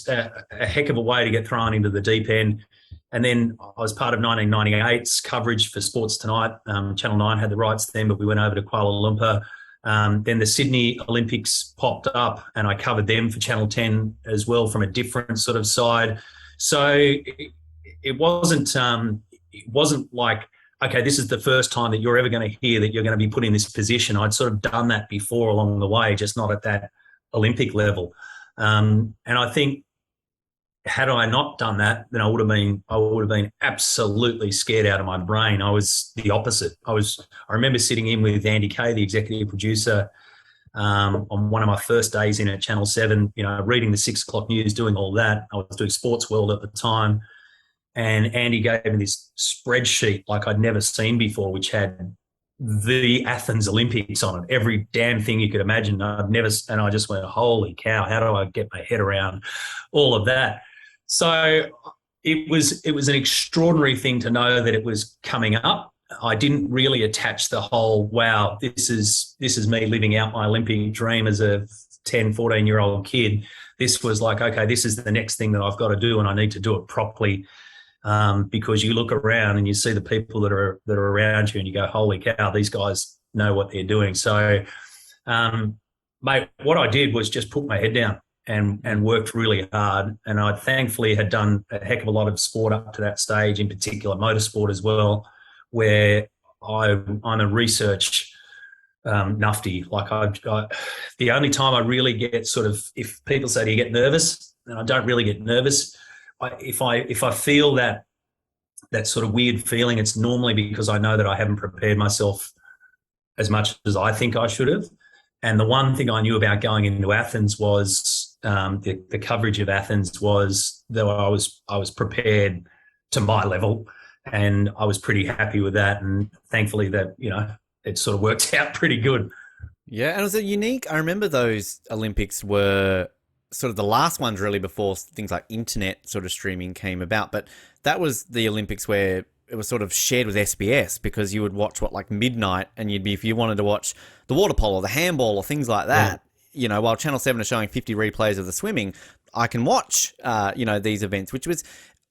Speaker 2: a heck of a way to get thrown into the deep end. And then I was part of 1998's coverage for Sports Tonight. Channel 9 had the rights then, but we went over to Kuala Lumpur. Then the Sydney Olympics popped up, and I covered them for Channel 10 as well from a different sort of side. So it wasn't like, okay, this is the first time that you're ever going to hear that you're going to be put in this position. I'd sort of done that before along the way, just not at that Olympic level. And I think, had I not done that, then I would have been absolutely scared out of my brain. I was the opposite. I remember sitting in with Andy Kay, the executive producer, on one of my first days in at Channel 7, reading the 6 o'clock news, doing all that. I was doing Sports World at the time. And Andy gave me this spreadsheet like I'd never seen before, which had the Athens Olympics on it, every damn thing you could imagine. And I just went, holy cow, how do I get my head around all of that? So it was an extraordinary thing to know that it was coming up. I didn't really attach the whole, wow, this is me living out my Olympic dream as a 10, 14-year-old kid. This was like, okay, this is the next thing that I've got to do, and I need to do it properly. Because you look around and you see the people that are around you, and you go, holy cow, these guys know what they're doing. So mate, what I did was just put my head down and worked really hard. And I thankfully had done a heck of a lot of sport up to that stage, in particular motorsport as well, where I'm a research nufty. The only time I really get sort of, if people say, do you get nervous? And I don't really get nervous. If I feel that sort of weird feeling, it's normally because I know that I haven't prepared myself as much as I think I should have. And the one thing I knew about going into Athens was the coverage of Athens was that I was prepared to my level, and I was pretty happy with that. And thankfully that, it sort of worked out pretty good.
Speaker 1: Yeah, and it was a unique. I remember those Olympics were sort of the last ones really before things like internet sort of streaming came about. But that was the Olympics where it was sort of shared with SBS, because you would watch like midnight, and if you wanted to watch the water polo, the handball, or things like that, while Channel 7 are showing 50 replays of the swimming, I can watch, these events, which was,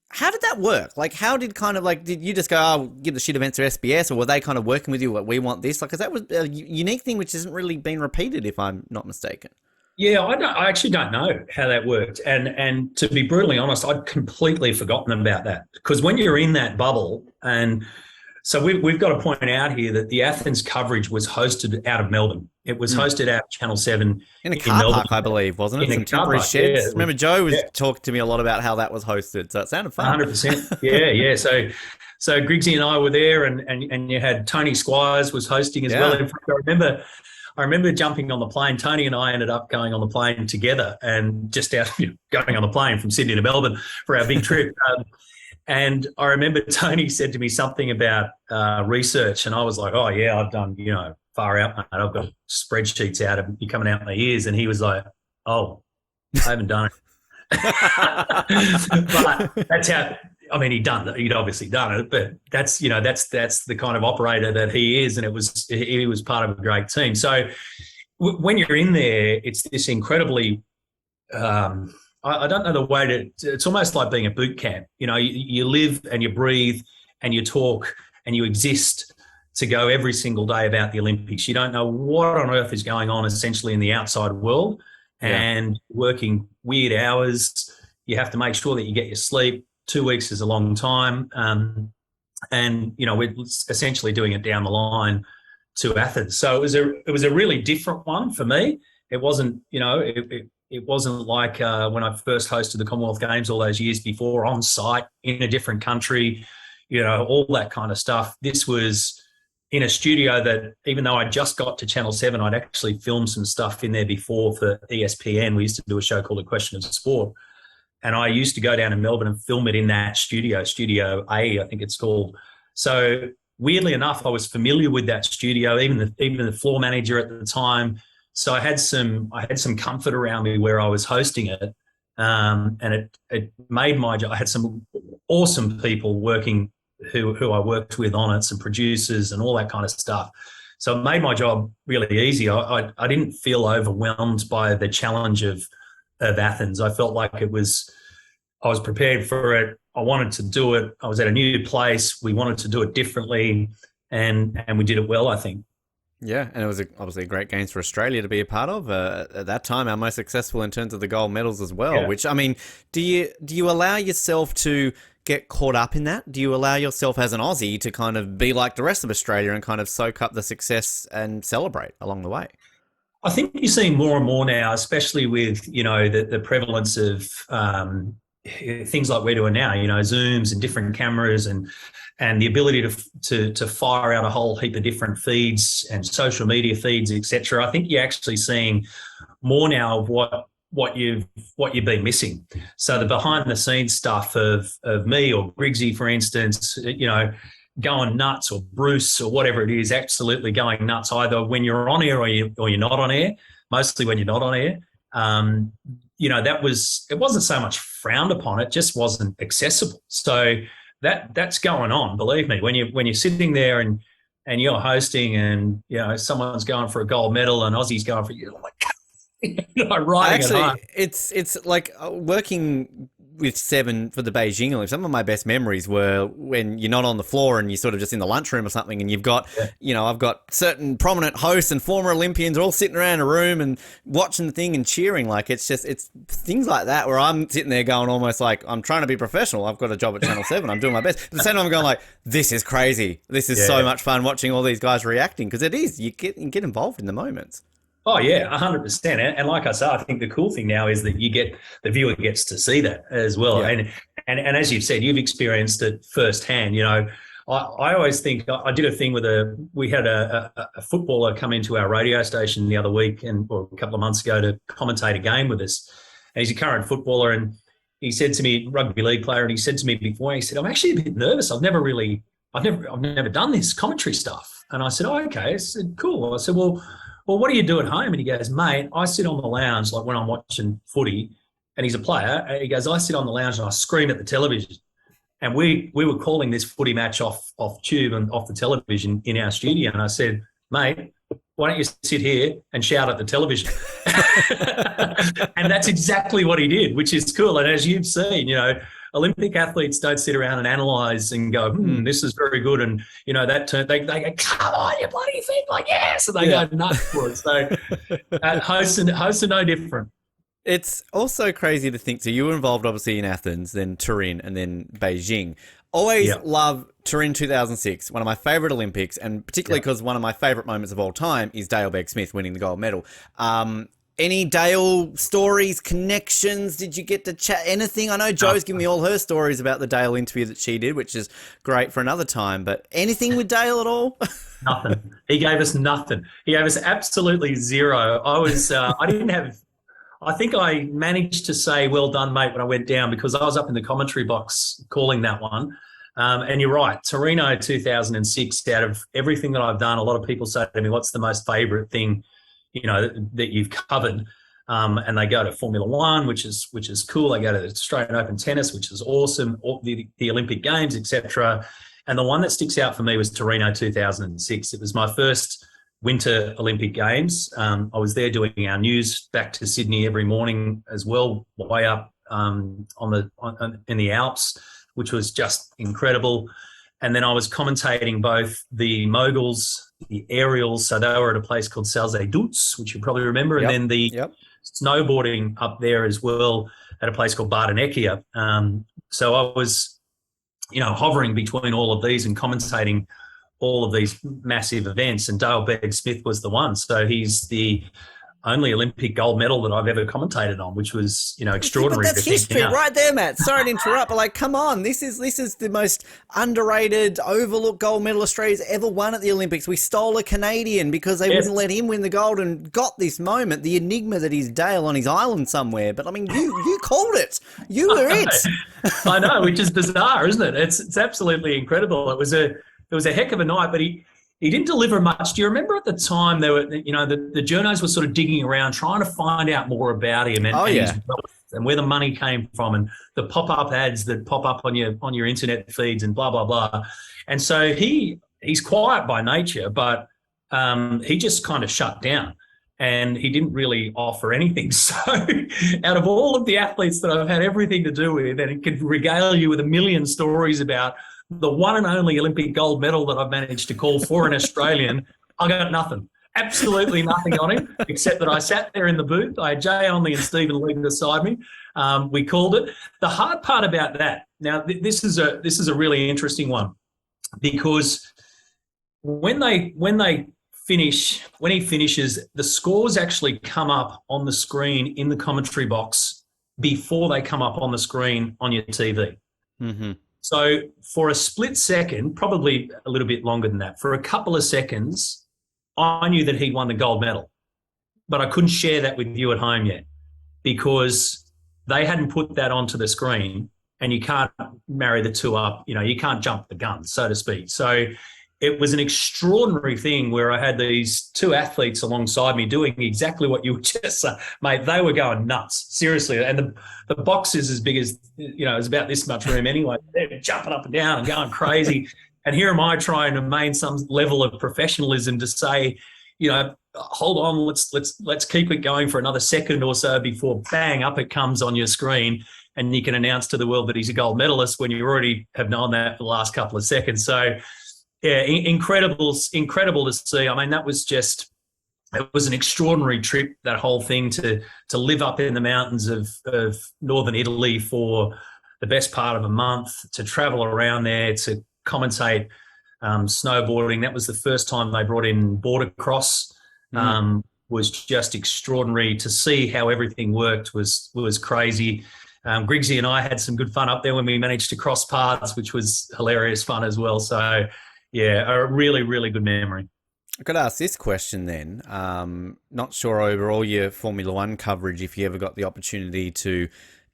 Speaker 1: how did that work? Like, how did did you just go, oh, give the shit events to SBS, or were they kind of working with you, like, we want this? Like, because that was a unique thing which hasn't really been repeated, if I'm not mistaken.
Speaker 2: Yeah, I actually don't know how that worked, and to be brutally honest, I'd completely forgotten about that, because when you're in that bubble, and so we've got to point out here that the Athens coverage was hosted out of Melbourne. It was hosted out of Channel 7
Speaker 1: in a car
Speaker 2: Melbourne.
Speaker 1: park, I believe, wasn't it?
Speaker 2: In
Speaker 1: Some
Speaker 2: a car
Speaker 1: temporary
Speaker 2: park,
Speaker 1: sheds.
Speaker 2: yeah.
Speaker 1: Remember, Joe was talking to me a lot about how that was hosted, so it sounded fun.
Speaker 2: 100%. Yeah. So Griggsy and I were there, and you had Tony Squires was hosting as well. In fact, I remember jumping on the plane. Tony and I ended up going on the plane together, and just going on the plane from Sydney to Melbourne for our big trip. And I remember Tony said to me something about research, and I was like, "Oh yeah, I've done far out, mate. I've got spreadsheets out of you coming out in my ears." And he was like, "Oh, I haven't done it." But that's how. I mean, he'd obviously done it, but that's the kind of operator that he is, and he was part of a great team. So when you're in there, it's this incredibly, I don't know the way it's almost like being a boot camp. You live and you breathe and you talk and you exist to go every single day about the Olympics. You don't know what on earth is going on essentially in the outside world, and working weird hours. You have to make sure that you get your sleep. 2 weeks is a long time. And we're essentially doing it down the line to Athens. So it was a really different one for me. It wasn't, it wasn't like when I first hosted the Commonwealth Games all those years before, on site in a different country, all that kind of stuff. This was in a studio that, even though I just got to Channel 7, I'd actually filmed some stuff in there before for ESPN. We used to do a show called A Question of Sport. And I used to go down to Melbourne and film it in that studio, Studio A, I think it's called. So weirdly enough, I was familiar with that studio, even the floor manager at the time. So I had some comfort around me where I was hosting it, and it made my job. I had some awesome people working who I worked with on it, some producers and all that kind of stuff. So it made my job really easy. I didn't feel overwhelmed by the challenge of Athens. I felt like I was prepared for it. I wanted to do it. I was at a new place. We wanted to do it differently, and we did it well, I think.
Speaker 1: Yeah, and it was obviously a great games for Australia to be a part of. At that time, our most successful in terms of the gold medals as well. Yeah. Which, I mean, do you allow yourself to get caught up in that? Do you allow yourself as an Aussie to kind of be like the rest of Australia and kind of soak up the success and celebrate along the way?
Speaker 2: I think you're seeing more and more now, especially with the prevalence of things like we're doing now. Zooms and different cameras and the ability to fire out a whole heap of different feeds and social media feeds, etc. I think you're actually seeing more now of what you've been missing. So the behind the scenes stuff of me or Griggsy, for instance, going nuts, or Bruce, or whatever it is, absolutely going nuts, either when you're on air or you're not on air, mostly when you're not on air. It wasn't so much frowned upon, it just wasn't accessible. So that's going on, believe me. When you're sitting there and you're hosting, and someone's going for a gold medal and Aussie's going for, you're like, riding
Speaker 1: actually,
Speaker 2: it home.
Speaker 1: It's like working with Seven for the Beijing Olympics, some of my best memories were when you're not on the floor and you're sort of just in the lunchroom or something, and you've got, I've got certain prominent hosts and former Olympians all sitting around a room and watching the thing and cheering. Like, it's things like that where I'm sitting there going almost like I'm trying to be professional. I've got a job at Channel 7. I'm doing my best. At the same time, I'm going like, this is crazy. This is so much fun watching all these guys reacting, because it is. You get involved in the moments.
Speaker 2: Oh yeah, 100%. And like I say, I think the cool thing now is that the viewer gets to see that as well. Yeah. And as you've said, you've experienced it firsthand. I always think I did a thing we had a footballer come into our radio station the other week or a couple of months ago to commentate a game with us. And he's a current footballer, and he said to me, rugby league player, and he said to me before, he said, I'm actually a bit nervous. I've never done this commentary stuff. And I said, oh, okay. I said, cool. I said, well, what do you do at home? And he goes, mate, I sit on the lounge like when I'm watching footy, and he's a player. And he goes, I sit on the lounge and I scream at the television. And we were calling this footy match off tube and off the television in our studio. And I said, mate, why don't you sit here and shout at the television? And that's exactly what he did, which is cool. And as you've seen, Olympic athletes don't sit around and analyse and go, this is very good. And, that turn, they go, come on, you bloody thing. Like, yes. And they go nuts for it. So hosts are no different.
Speaker 1: It's also crazy to think. So you were involved, obviously, in Athens, then Turin, and then Beijing. Always love Turin 2006, one of my favourite Olympics, and particularly because one of my favourite moments of all time is Dale Begg-Smith winning the gold medal. Any Dale stories, connections? Did you get to chat anything? I know Joe's giving me all her stories about the Dale interview that she did, which is great for another time, but anything with Dale at all?
Speaker 2: Nothing. He gave us nothing. He gave us absolutely zero. I think I managed to say, well done, mate, when I went down, because I was up in the commentary box calling that one. And you're right, Torino 2006, out of everything that I've done, a lot of people say to me, what's the most favourite thing that you've covered, and they go to Formula One, which is cool. They go to the Australian Open tennis, which is awesome, the Olympic Games, etc. And the one that sticks out for me was Torino 2006. It was my first Winter Olympic Games. I was there doing our news back to Sydney every morning as well, way up in the Alps, which was just incredible. And then I was commentating both the moguls, the aerials, so they were at a place called Salzay-Dutz, which you probably remember, and then the snowboarding up there as well at a place called Bardonecchia. So I was, hovering between all of these and commentating all of these massive events, and Dale Begg-Smith was the one. So he's the only Olympic gold medal that I've ever commentated on, which was, extraordinary.
Speaker 1: But that's history right there, Matt. Sorry to interrupt, but come on, this is the most underrated, overlooked gold medal Australia's ever won at the Olympics. We stole a Canadian because they wouldn't let him win the gold, and got this moment, the enigma that is Dale on his island somewhere. But you called it. You were it.
Speaker 2: I know, which is bizarre, isn't it? It's absolutely incredible. It was a heck of a night, but he didn't deliver much. Do you remember at the time there were, the journos were sort of digging around trying to find out more about him and his wealth and where the money came from, and the pop-up ads that pop up on your internet feeds and blah, blah, blah. And so he's quiet by nature, but he just kind of shut down, and he didn't really offer anything. So out of all of the athletes that I've had everything to do with, and he could regale you with a million stories about the one and only Olympic gold medal that I've managed to call for an Australian, I got nothing. Absolutely nothing on him, except that I sat there in the booth. I had Jay Onley and Stephen Lee beside me. We called it. The hard part about that, now this is a really interesting one, because when he finishes, the scores actually come up on the screen in the commentary box before they come up on the screen on your TV.
Speaker 1: Mm-hmm.
Speaker 2: So for a split second, probably a little bit longer than that, for a couple of seconds, I knew that he'd won the gold medal, but I couldn't share that with you at home yet, because they hadn't put that onto the screen, and you can't marry the two up. You can't jump the gun, so to speak. So it was an extraordinary thing where I had these two athletes alongside me doing exactly what you just said, mate. They were going nuts, seriously. And the box is as big as, it's about this much room anyway. They're jumping up and down and going crazy. And here am I trying to maintain some level of professionalism to say, hold on, let's keep it going for another second or so before bang, up it comes on your screen. and you can announce to the world that he's a gold medalist when you already have known that for the last couple of seconds. So, yeah, incredible to see. I mean, it was an extraordinary trip, that whole thing, to live up in the mountains of northern Italy for the best part of a month, to travel around there, to commentate snowboarding. That was the first time they brought in border cross. Was just extraordinary. To see how everything worked was crazy. Griggsy and I had some good fun up there when we managed to cross paths, which was hilarious fun as well. So, yeah, a really, really good memory.
Speaker 1: I could ask this question then. Not sure over all your Formula One coverage if you ever got the opportunity to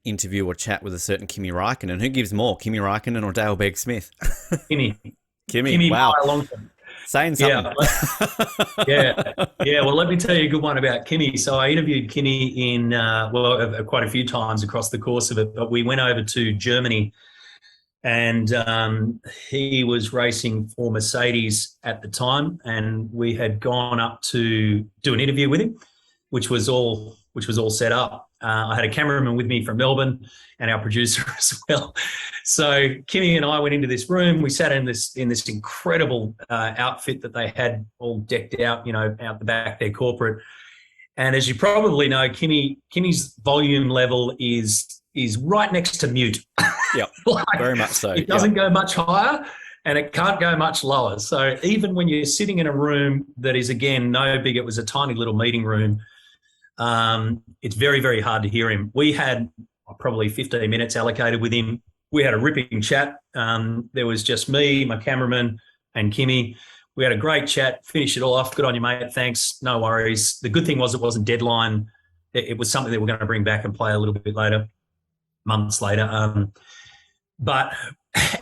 Speaker 1: interview or chat with a certain Kimi Räikkönen. Who gives more, Kimi Räikkönen or Dale Begg-Smith?
Speaker 2: Kimi,
Speaker 1: wow.
Speaker 2: By a long time.
Speaker 1: Saying something.
Speaker 2: Yeah. Well, let me tell you a good one about Kimi. So I interviewed Kimi in, quite a few times across the course of it, but we went over to Germany, and he was racing for Mercedes at the time, and we had gone up to do an interview with him, which was all set up. I had a cameraman with me from Melbourne and our producer as well. So Kimi and I went into this room. We sat in this incredible outfit that they had all decked out, out the back, their corporate. And as you probably know, Kimi's volume level is right next to mute.
Speaker 1: Yeah, very much so.
Speaker 2: It doesn't go much higher, and it can't go much lower. So even when you're sitting in a room that is, again, no big, it was a tiny little meeting room, it's very, very hard to hear him. We had probably 15 minutes allocated with him. We had a ripping chat. There was just me, my cameraman, and Kimi. We had a great chat, finished it all off. Good on you, mate. Thanks. No worries. The good thing was it wasn't deadline. It was something that we're going to bring back and play a little bit later, months later. But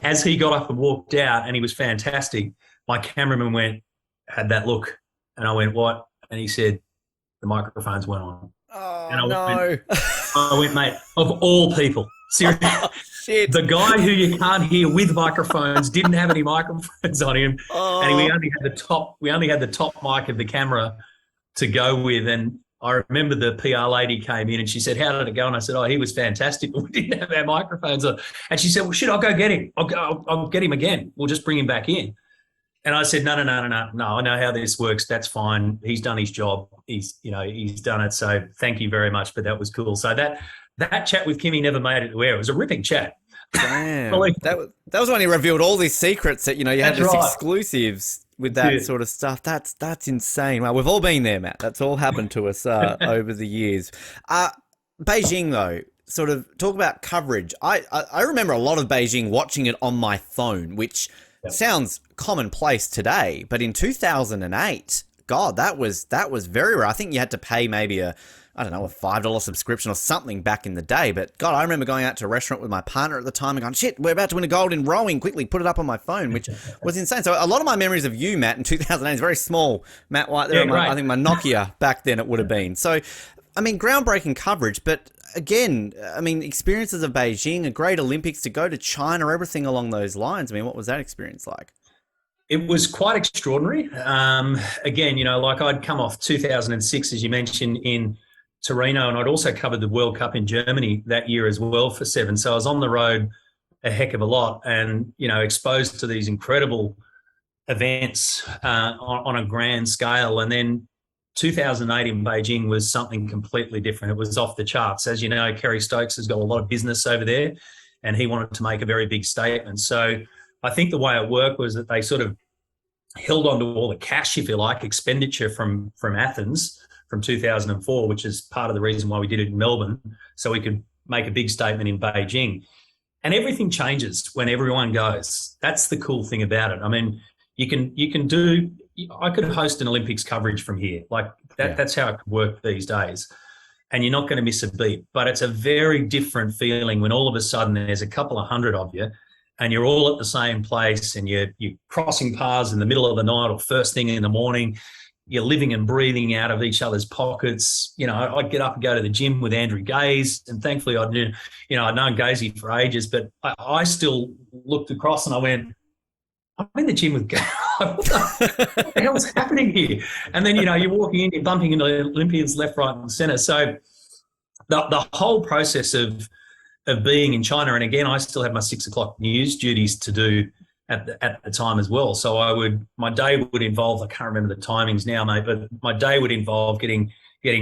Speaker 2: as he got up and walked out, and he was fantastic, my cameraman had that look, and I went, what? And he said, the microphones went on.
Speaker 1: Oh,
Speaker 2: and
Speaker 1: I
Speaker 2: went, mate, of all people, seriously,
Speaker 1: shit.
Speaker 2: The guy who you can't hear with microphones didn't have any microphones on him, and we only had the top mic of the camera to go with. And I remember the PR lady came in and she said, how did it go? And I said, he was fantastic, but we didn't have our microphones on. And she said, well, shit, I'll go get him. I'll get him again. We'll just bring him back in. And I said, no, I know how this works. That's fine. He's done his job. He's done it. So thank you very much. But that was cool. So that chat with Kimi never made it to air. It was a ripping chat.
Speaker 1: Damn. that was when he revealed all these secrets that, you had this exclusives with that sort of stuff. That's insane. Well, we've all been there, Matt. That's all happened to us over the years. Beijing, though, sort of talk about coverage. I remember a lot of Beijing watching it on my phone, which sounds commonplace today, but in 2008, God, that was very rare. I think you had to pay maybe a $5 subscription or something back in the day. But God, I remember going out to a restaurant with my partner at the time and going, shit, we're about to win a gold in rowing. Quickly put it up on my phone, which was insane. So a lot of my memories of you, Matt, in 2008 is very small. Matt White there, I think my Nokia back then it would have been. So, I mean, groundbreaking coverage, but again, I mean, experiences of Beijing, a great Olympics, to go to China, everything along those lines. I mean, what was that experience like?
Speaker 2: It was quite extraordinary. Again, like I'd come off 2006, as you mentioned, in Torino, and I'd also covered the World Cup in Germany that year as well for 7. So I was on the road a heck of a lot, and, exposed to these incredible events on a grand scale. And then 2008 in Beijing was something completely different. It was off the charts. As you know, Kerry Stokes has got a lot of business over there, and he wanted to make a very big statement. So I think the way it worked was that they sort of held on to all the cash, if you like, expenditure from Athens from 2004, which is part of the reason why we did it in Melbourne, so we could make a big statement in Beijing. And everything changes when everyone goes. That's the cool thing about it. I mean, I could host an Olympics coverage from here. Like that, That's how it could work these days. And you're not going to miss a beat. But it's a very different feeling when all of a sudden there's a couple of hundred of you and you're all at the same place, and you're crossing paths in the middle of the night or first thing in the morning. You're living and breathing out of each other's pockets. I'd get up and go to the gym with Andrew Gaze, and thankfully I'd known Gazy for ages, but I still looked across and I went, I'm in the gym with Gaze. What the hell's happening here? And then, you're walking in, you're bumping into Olympians left, right, and centre. So the whole process of of being in China. And again, I still had my 6 o'clock news duties to do at the time as well. So my day would involve, I can't remember the timings now, mate, but my day would involve getting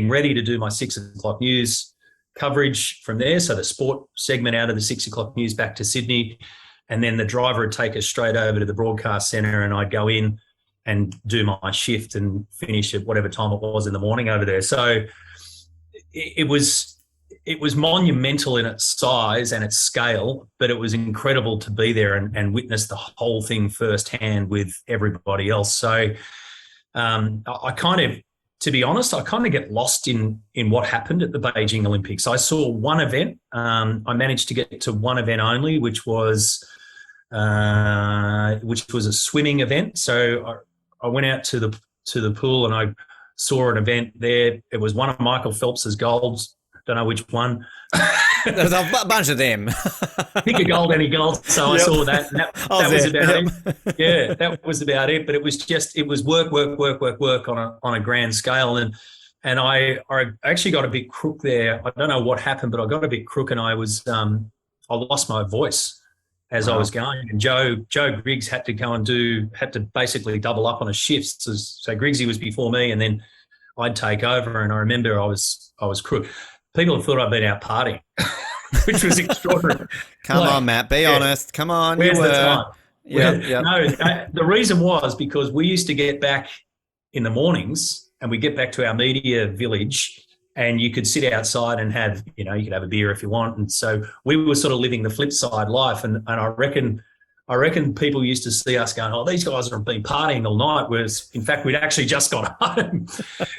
Speaker 2: ready to do my 6 o'clock news coverage from there. So the sport segment out of the 6 o'clock news back to Sydney. And then the driver would take us straight over to the broadcast centre, and I'd go in and do my shift and finish at whatever time it was in the morning over there. So it was monumental in its size and its scale, but it was incredible to be there and witness the whole thing firsthand with everybody else. So to be honest, I kind of get lost in what happened at the Beijing Olympics. I saw one event. I managed to get to one event only, which was a swimming event. So I went out to the pool and I saw an event there. It was one of Michael Phelps's golds. Don't know which one.
Speaker 1: There's a bunch of them.
Speaker 2: Pick a gold, any gold. So I saw that. That was about it. Yeah, that was about it. But it was work on a grand scale. And I actually got a bit crook there. I don't know what happened, but I got a bit crook, and I lost my voice as I was going. And Joe Griggs had to basically double up on his shifts. So Griggsy was before me, and then I'd take over. And I remember I was crook. People thought I'd been out partying, which was extraordinary.
Speaker 1: Come on, Matt, be honest. Come on.
Speaker 2: Where's the time?
Speaker 1: Yeah.
Speaker 2: No, the reason was because we used to get back in the mornings, and we get back to our media village, and you could sit outside and have, you could have a beer if you want. And so we were sort of living the flip side life. And I reckon people used to see us going, oh, these guys have been partying all night, whereas in fact we'd actually just got home.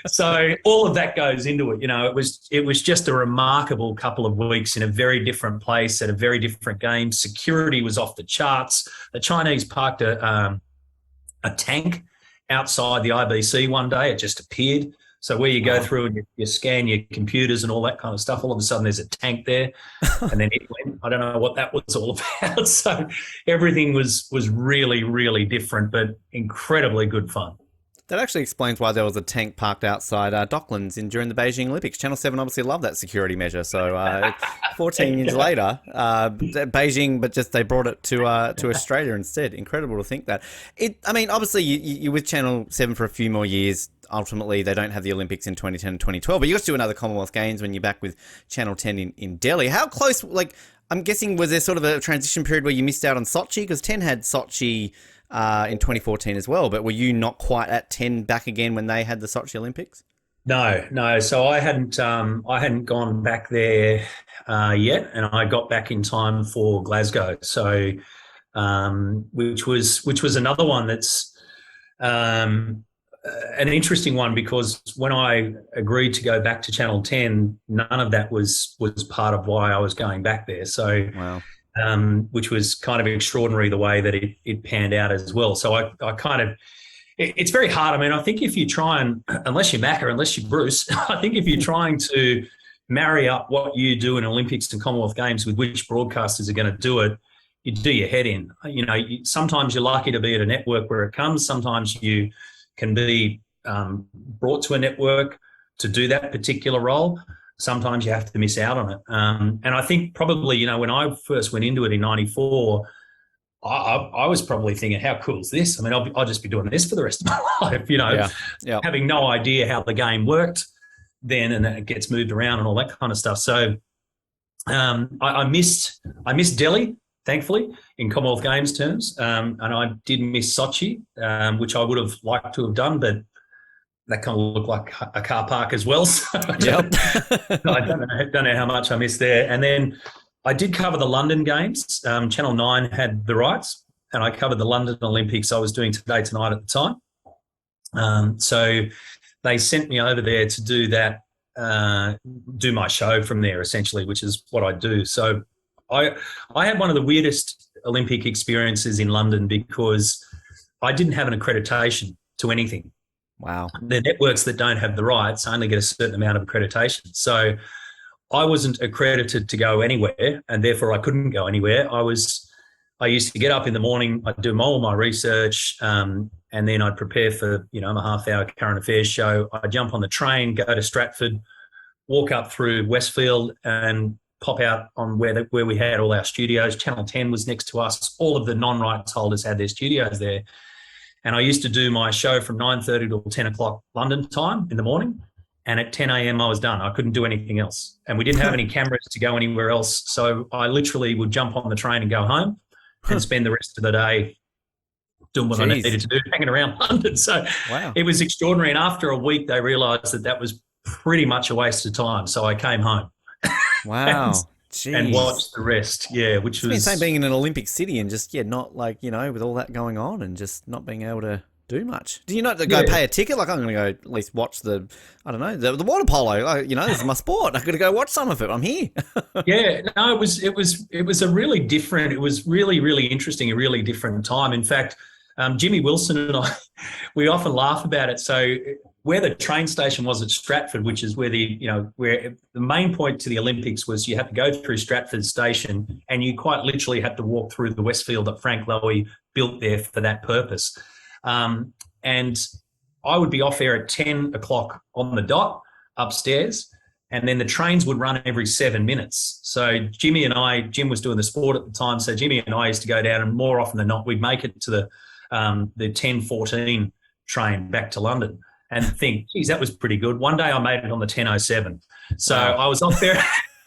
Speaker 2: So all of that goes into it. It was just a remarkable couple of weeks in a very different place at a very different game. Security was off the charts. The Chinese parked a tank outside the IBC one day. It just appeared. So where you go through and you scan your computers and all that kind of stuff, all of a sudden there's a tank there, and then it went. I don't know what that was all about. So everything was really, really different, but incredibly good fun.
Speaker 1: That actually explains why there was a tank parked outside Docklands during the Beijing Olympics. Channel 7 obviously loved that security measure. So 14 years later, Beijing, but just they brought it to Australia instead. Incredible to think that. Obviously you're with Channel 7 for a few more years. Ultimately, they don't have the Olympics in 2010 and 2012, but you got to do another Commonwealth Games when you're back with Channel 10 in Delhi. How close, I'm guessing, was there sort of a transition period where you missed out on Sochi? Because 10 had Sochi in 2014 as well, but were you not quite at 10 back again when they had the Sochi Olympics?
Speaker 2: No. So I hadn't gone back there yet, and I got back in time for Glasgow. So, which was another one that's an interesting one, because when I agreed to go back to Channel 10, none of that was part of why I was going back there. So,
Speaker 1: wow.
Speaker 2: Which was kind of extraordinary the way that it panned out as well. So I kind of, it's very hard. I think if you try and, unless you're Macca, unless you're Bruce, I think if you're trying to marry up what you do in Olympics and Commonwealth Games with which broadcasters are going to do it, you do your head in. Sometimes you're lucky to be at a network where it comes. Sometimes you can be brought to a network to do that particular role. Sometimes you have to miss out on it. And I think probably, when I first went into it in 94, I was probably thinking, how cool is this? I'll just be doing this for the rest of my life, having no idea how the game worked then, and it gets moved around and all that kind of stuff. So I missed Delhi, thankfully, in Commonwealth Games terms. And I did miss Sochi, which I would have liked to have done, but that kind of looked like a car park as well. So
Speaker 1: Yep.
Speaker 2: I don't know how much I missed there. And then I did cover the London Games. Channel 9 had the rights, and I covered the London Olympics. I was doing Today Tonight at the time. So they sent me over there to do that, do my show from there, essentially, which is what I do. So I had one of the weirdest Olympic experiences in London, because I didn't have an accreditation to anything.
Speaker 1: Wow.
Speaker 2: The networks that don't have the rights only get a certain amount of accreditation. So I wasn't accredited to go anywhere, and therefore I couldn't go anywhere. I used to get up in the morning, I'd do all my research, and then I'd prepare for, a half-hour current affairs show. I'd jump on the train, go to Stratford, walk up through Westfield and pop out on where we had all our studios. Channel 10 was next to us. All of the non-rights holders had their studios there. And I used to do my show from 9:30 till 10 o'clock London time in the morning. And at 10 a.m. I was done. I couldn't do anything else. And we didn't have any cameras to go anywhere else. So I literally would jump on the train and go home and spend the rest of the day doing what I needed to do, hanging around London. So It was extraordinary. And after a week, they realised that was pretty much a waste of time. So I came home.
Speaker 1: Wow.
Speaker 2: And watched the rest. Yeah, which was...
Speaker 1: It's the same being in an Olympic city and just, not like, with all that going on and just not being able to do much. Do you not go pay a ticket? Like, I'm going to go at least watch the water polo. Like, this is my sport. I'm going to go watch some of it. I'm here.
Speaker 2: Yeah, no, it was a really different, it was really, really interesting, a really different time. In fact, Jimmy Wilson and I, we often laugh about it. So where the train station was at Stratford, which is where where the main point to the Olympics was, you had to go through Stratford station and you quite literally had to walk through the Westfield that Frank Lowy built there for that purpose. And I would be off there at 10 o'clock on the dot upstairs, and then the trains would run every 7 minutes. So Jim was doing the sport at the time, so Jimmy and I used to go down, and more often than not, we'd make it to the 10:14 train back to London and think, geez, that was pretty good. One day I made it on the 10:07. So I was off there.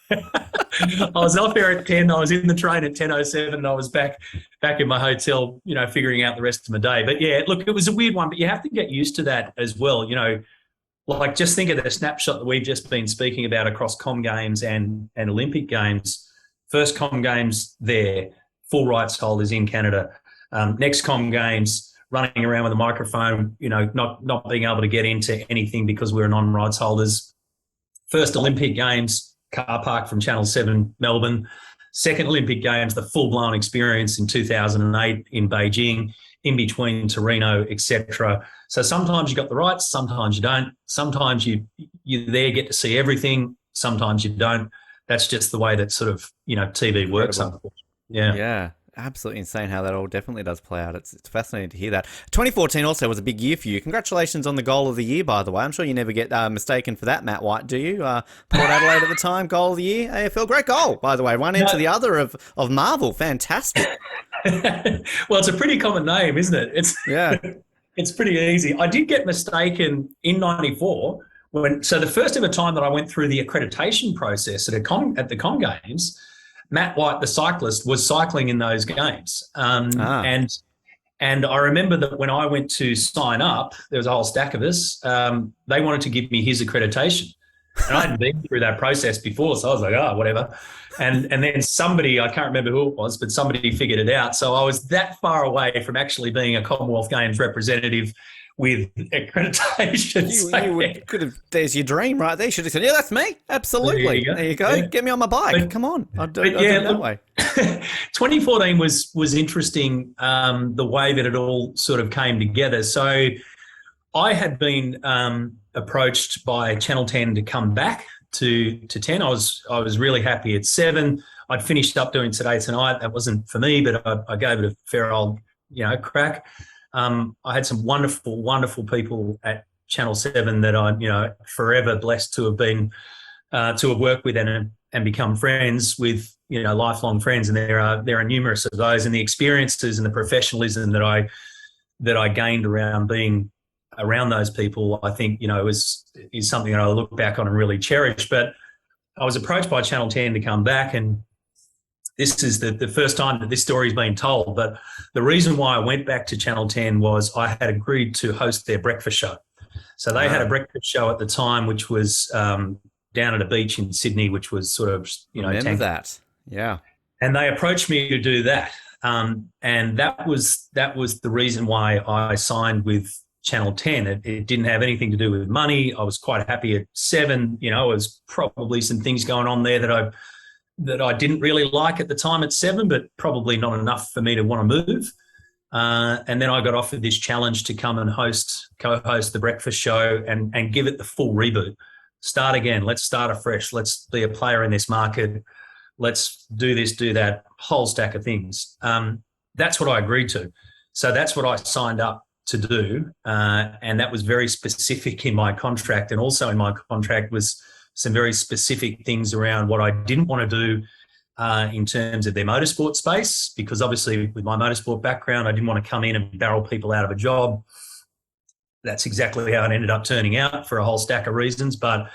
Speaker 2: I was off there at 10. I was in the train at 10:07, and I was back in my hotel, figuring out the rest of my day. But yeah, look, it was a weird one, but you have to get used to that as well. Like, just think of the snapshot that we've just been speaking about across Com Games and Olympic Games. First Com Games there, full rights holders in Canada. Next Com Games, running around with a microphone, not being able to get into anything because we're non-rights holders. First Olympic Games, car park from Channel 7, Melbourne. Second Olympic Games, the full-blown experience in 2008 in Beijing, in between Torino, etc. So sometimes you got the rights, sometimes you don't. Sometimes you there get to see everything, sometimes you don't. That's just the way that sort of, TV works.
Speaker 1: Yeah. Absolutely insane how that all definitely does play out. It's fascinating to hear that. 2014 also was a big year for you. Congratulations on the goal of the year, by the way. I'm sure you never get mistaken for that, Matt White, do you? Port Adelaide at the time, goal of the year, AFL. Great goal, by the way. One into the other of Marvel. Fantastic.
Speaker 2: Well, it's a pretty common name, isn't it? It's pretty easy. I did get mistaken in 94 so the first ever time that I went through the accreditation process at the Com Games, Matt White, the cyclist, was cycling in those games. And I remember that when I went to sign up, there was a whole stack of us, they wanted to give me his accreditation. And I hadn't been through that process before, so I was like, whatever. And then somebody, I can't remember who it was, but somebody figured it out. So I was that far away from actually being a Commonwealth Games representative with accreditation.
Speaker 1: There's your dream right there. You should have said, yeah, that's me. Absolutely. There you go. Yeah. Get me on my bike. Come on. I'll do it that way.
Speaker 2: 2014 was interesting, the way that it all sort of came together. So I had been approached by Channel 10 to come back to 10. I was really happy at 7. I'd finished up doing Today Tonight. That wasn't for me, but I gave it a fair old, crack. I had some wonderful, wonderful people at Channel 7 that I'm, forever blessed to have been, to have worked with and become friends with, lifelong friends. And there are numerous of those, and the experiences and the professionalism that I gained around being around those people, I think, is something that I look back on and really cherish. But I was approached by Channel 10 to come back, and this is the first time that this story has been told. But the reason why I went back to Channel 10 was I had agreed to host their breakfast show. So they had a breakfast show at the time, which was down at a beach in Sydney, which was sort of,
Speaker 1: remember that. Yeah.
Speaker 2: And they approached me to do that. And that was the reason why I signed with Channel 10. It didn't have anything to do with money. I was quite happy at 7. There was probably some things going on there that I didn't really like at the time at 7, but probably not enough for me to want to move. And then I got offered this challenge to come and co-host the breakfast show and give it the full reboot. Start again. Let's start afresh. Let's be a player in this market. Let's do this, do that, whole stack of things. That's what I agreed to. So that's what I signed up to do. And that was very specific in my contract. And also in my contract was some very specific things around what I didn't want to do in terms of their motorsport space, because obviously with my motorsport background, I didn't want to come in and barrel people out of a job. That's exactly how it ended up turning out for a whole stack of reasons. But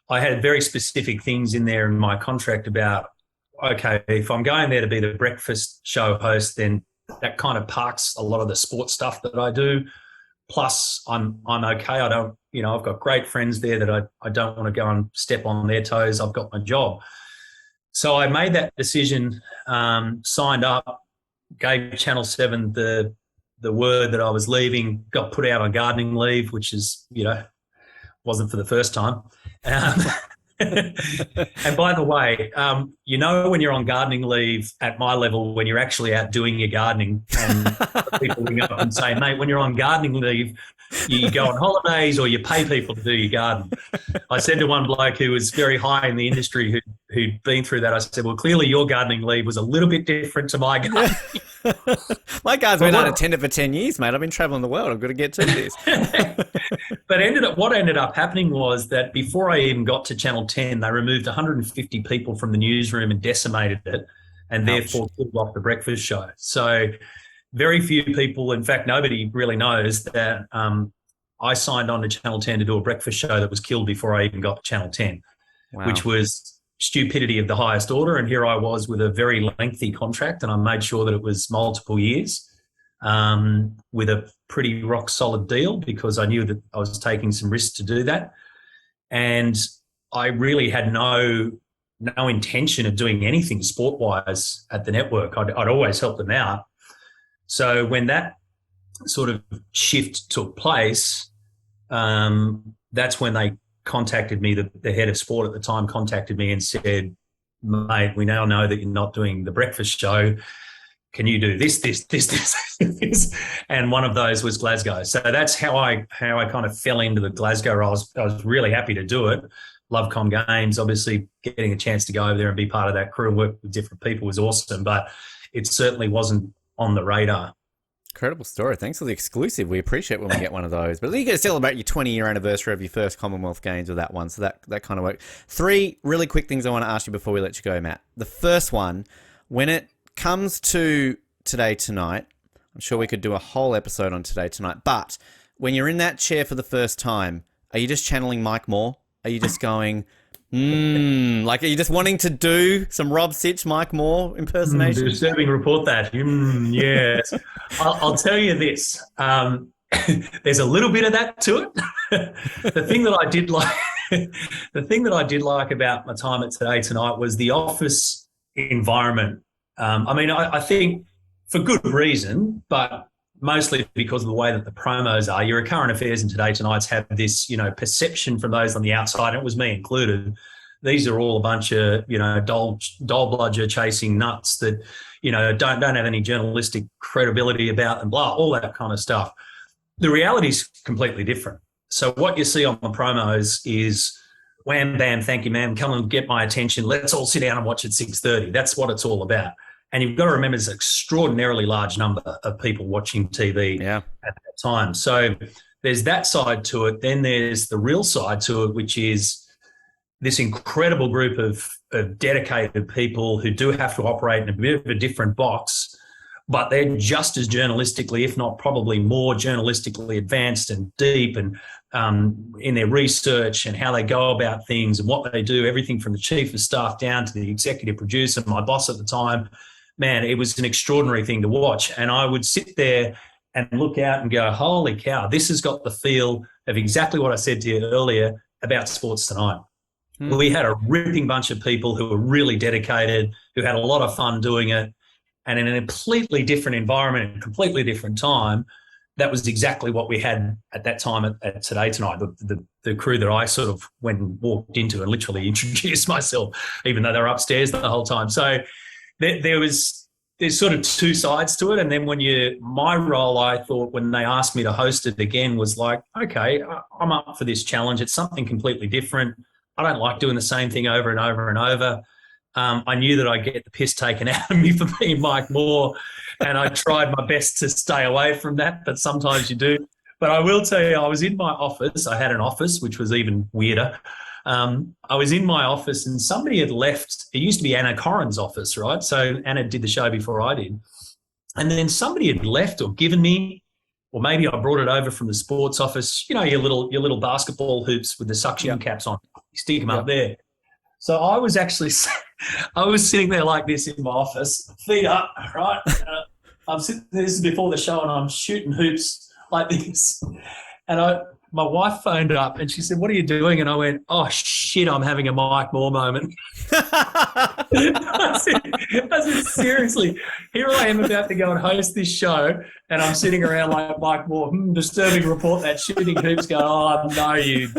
Speaker 2: I had very specific things in there in my contract about, okay, if I'm going there to be the breakfast show host, then that kind of parks a lot of the sports stuff that I do. Plus, I'm okay. I don't, I've got great friends there that I don't want to go and step on their toes. I've got my job. So I made that decision, signed up, gave Channel 7 the word that I was leaving, got put out on gardening leave, which is, wasn't for the first time. And by the way, when you're on gardening leave at my level, when you're actually out doing your gardening, and people ring up and say, mate, when you're on gardening leave, you go on holidays or you pay people to do your garden. I said to one bloke who was very high in the industry who'd been through that, I said, well, clearly your gardening leave was a little bit different to my gardening.
Speaker 1: My garden's been unattended for 10 years, mate. I've been traveling the world. I've got to get to this.
Speaker 2: But what ended up happening was that before I even got to Channel 10, they removed 150 people from the newsroom and decimated it, and therefore killed off the breakfast show. So very few people, in fact, nobody really knows that I signed on to Channel 10 to do a breakfast show that was killed before I even got to Channel 10, which was stupidity of the highest order. And here I was with a very lengthy contract, and I made sure that it was multiple years with a pretty rock solid deal, because I knew that I was taking some risks to do that. And I really had no intention of doing anything sport-wise at the network. I'd always help them out. So when that sort of shift took place, that's when they contacted me. The head of sport at the time contacted me and said, mate, we now know that you're not doing the breakfast show. Can you do this? And one of those was Glasgow. So that's how I kind of fell into the Glasgow role. I was really happy to do it. Love Com Games. Obviously, getting a chance to go over there and be part of that crew and work with different people was awesome, but it certainly wasn't on the radar.
Speaker 1: Incredible story. Thanks for the exclusive. We appreciate when we get one of those. But you get to celebrate your 20-year anniversary of your first Commonwealth Games with that one. So that kind of worked. 3 really quick things I want to ask you before we let you go, Matt. The first one, when it comes to Today Tonight, I'm sure we could do a whole episode on Today Tonight, but when you're in that chair for the first time, are you just channeling Mike Moore? Are you just going, like, are you just wanting to do some Rob Sitch, Mike Moore impersonation?
Speaker 2: Disturbing report that. Yes. I'll tell you this. There's a little bit of that to it. The thing that I did like about my time at Today Tonight was the office environment. I think for good reason, but mostly because of the way that the promos are. Your current affairs and Today Tonight's have this, perception from those on the outside, and it was me included. These are all a bunch of, dole bludger chasing nuts that, don't have any journalistic credibility about them, blah, all that kind of stuff. The reality is completely different. So what you see on the promos is wham, bam, thank you, ma'am, come and get my attention. Let's all sit down and watch at 6:30. That's what it's all about. And you've got to remember there's an extraordinarily large number of people watching TV at that time. So there's that side to it. Then there's the real side to it, which is this incredible group of dedicated people who do have to operate in a bit of a different box, but they're just as journalistically, if not probably more journalistically advanced and deep and in their research and how they go about things and what they do, everything from the chief of staff down to the executive producer, my boss at the time. Man, it was an extraordinary thing to watch. And I would sit there and look out and go, holy cow, this has got the feel of exactly what I said to you earlier about Sports Tonight. We had a ripping bunch of people who were really dedicated, who had a lot of fun doing it. And in a completely different environment, and a completely different time, that was exactly what we had at that time at Today Tonight, the crew that I sort of went and walked into and literally introduced myself, even though they were upstairs the whole time. So there's sort of two sides to it. And then my role, I thought when they asked me to host it again was like, okay, I'm up for this challenge. It's something completely different. I don't like doing the same thing over and over and over. I knew that I'd get the piss taken out of me for being Mike Moore, and I tried my best to stay away from that, but sometimes you do. But I will tell you, I was in my office. I had an office, which was even weirder. I was in my office and somebody had left. It used to be Anna Corrin's office, right? So Anna did the show before I did. And then somebody had left or given me, or maybe I brought it over from the sports office, you know, your little basketball hoops with the suction caps on. You stick them up there. So I was actually, I was sitting there like this in my office, feet up, right? I'm sitting, this is before the show, and I'm shooting hoops like this. And my wife phoned up and she said, "What are you doing?" And I went, "Oh, shit, I'm having a Mike Moore moment." I said, seriously, here I am about to go and host this show, and I'm sitting around like Mike Moore, disturbing report that shooting hoops, going, "Oh, no, you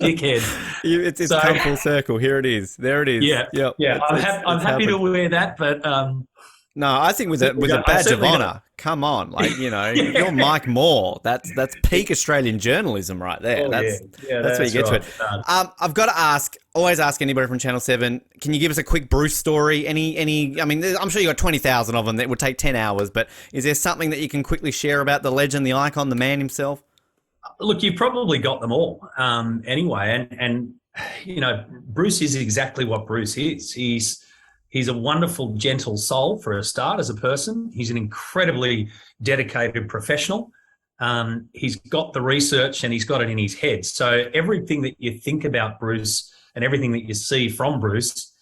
Speaker 2: dickhead."
Speaker 1: It's come full circle. Here it is. There it is.
Speaker 2: Yeah.
Speaker 1: Yep.
Speaker 2: Yeah. I'm happy to wear that, but
Speaker 1: no, I think with a badge of honour. Come on, like, you know, you're Mike Moore. That's peak Australian journalism right there.
Speaker 2: Oh,
Speaker 1: that's where you get
Speaker 2: right.
Speaker 1: to it. I've got to always ask anybody from Channel 7, can you give us a quick Bruce story? Any? I mean, I'm sure you got 20,000 of them that would take 10 hours, but is there something that you can quickly share about the legend, the icon, the man himself?
Speaker 2: Look, you've probably got them all anyway. And, you know, Bruce is exactly what Bruce is. He's a wonderful, gentle soul for a start as a person. He's an incredibly dedicated professional. He's got the research and he's got it in his head. So everything that you think about Bruce and everything that you see from Bruce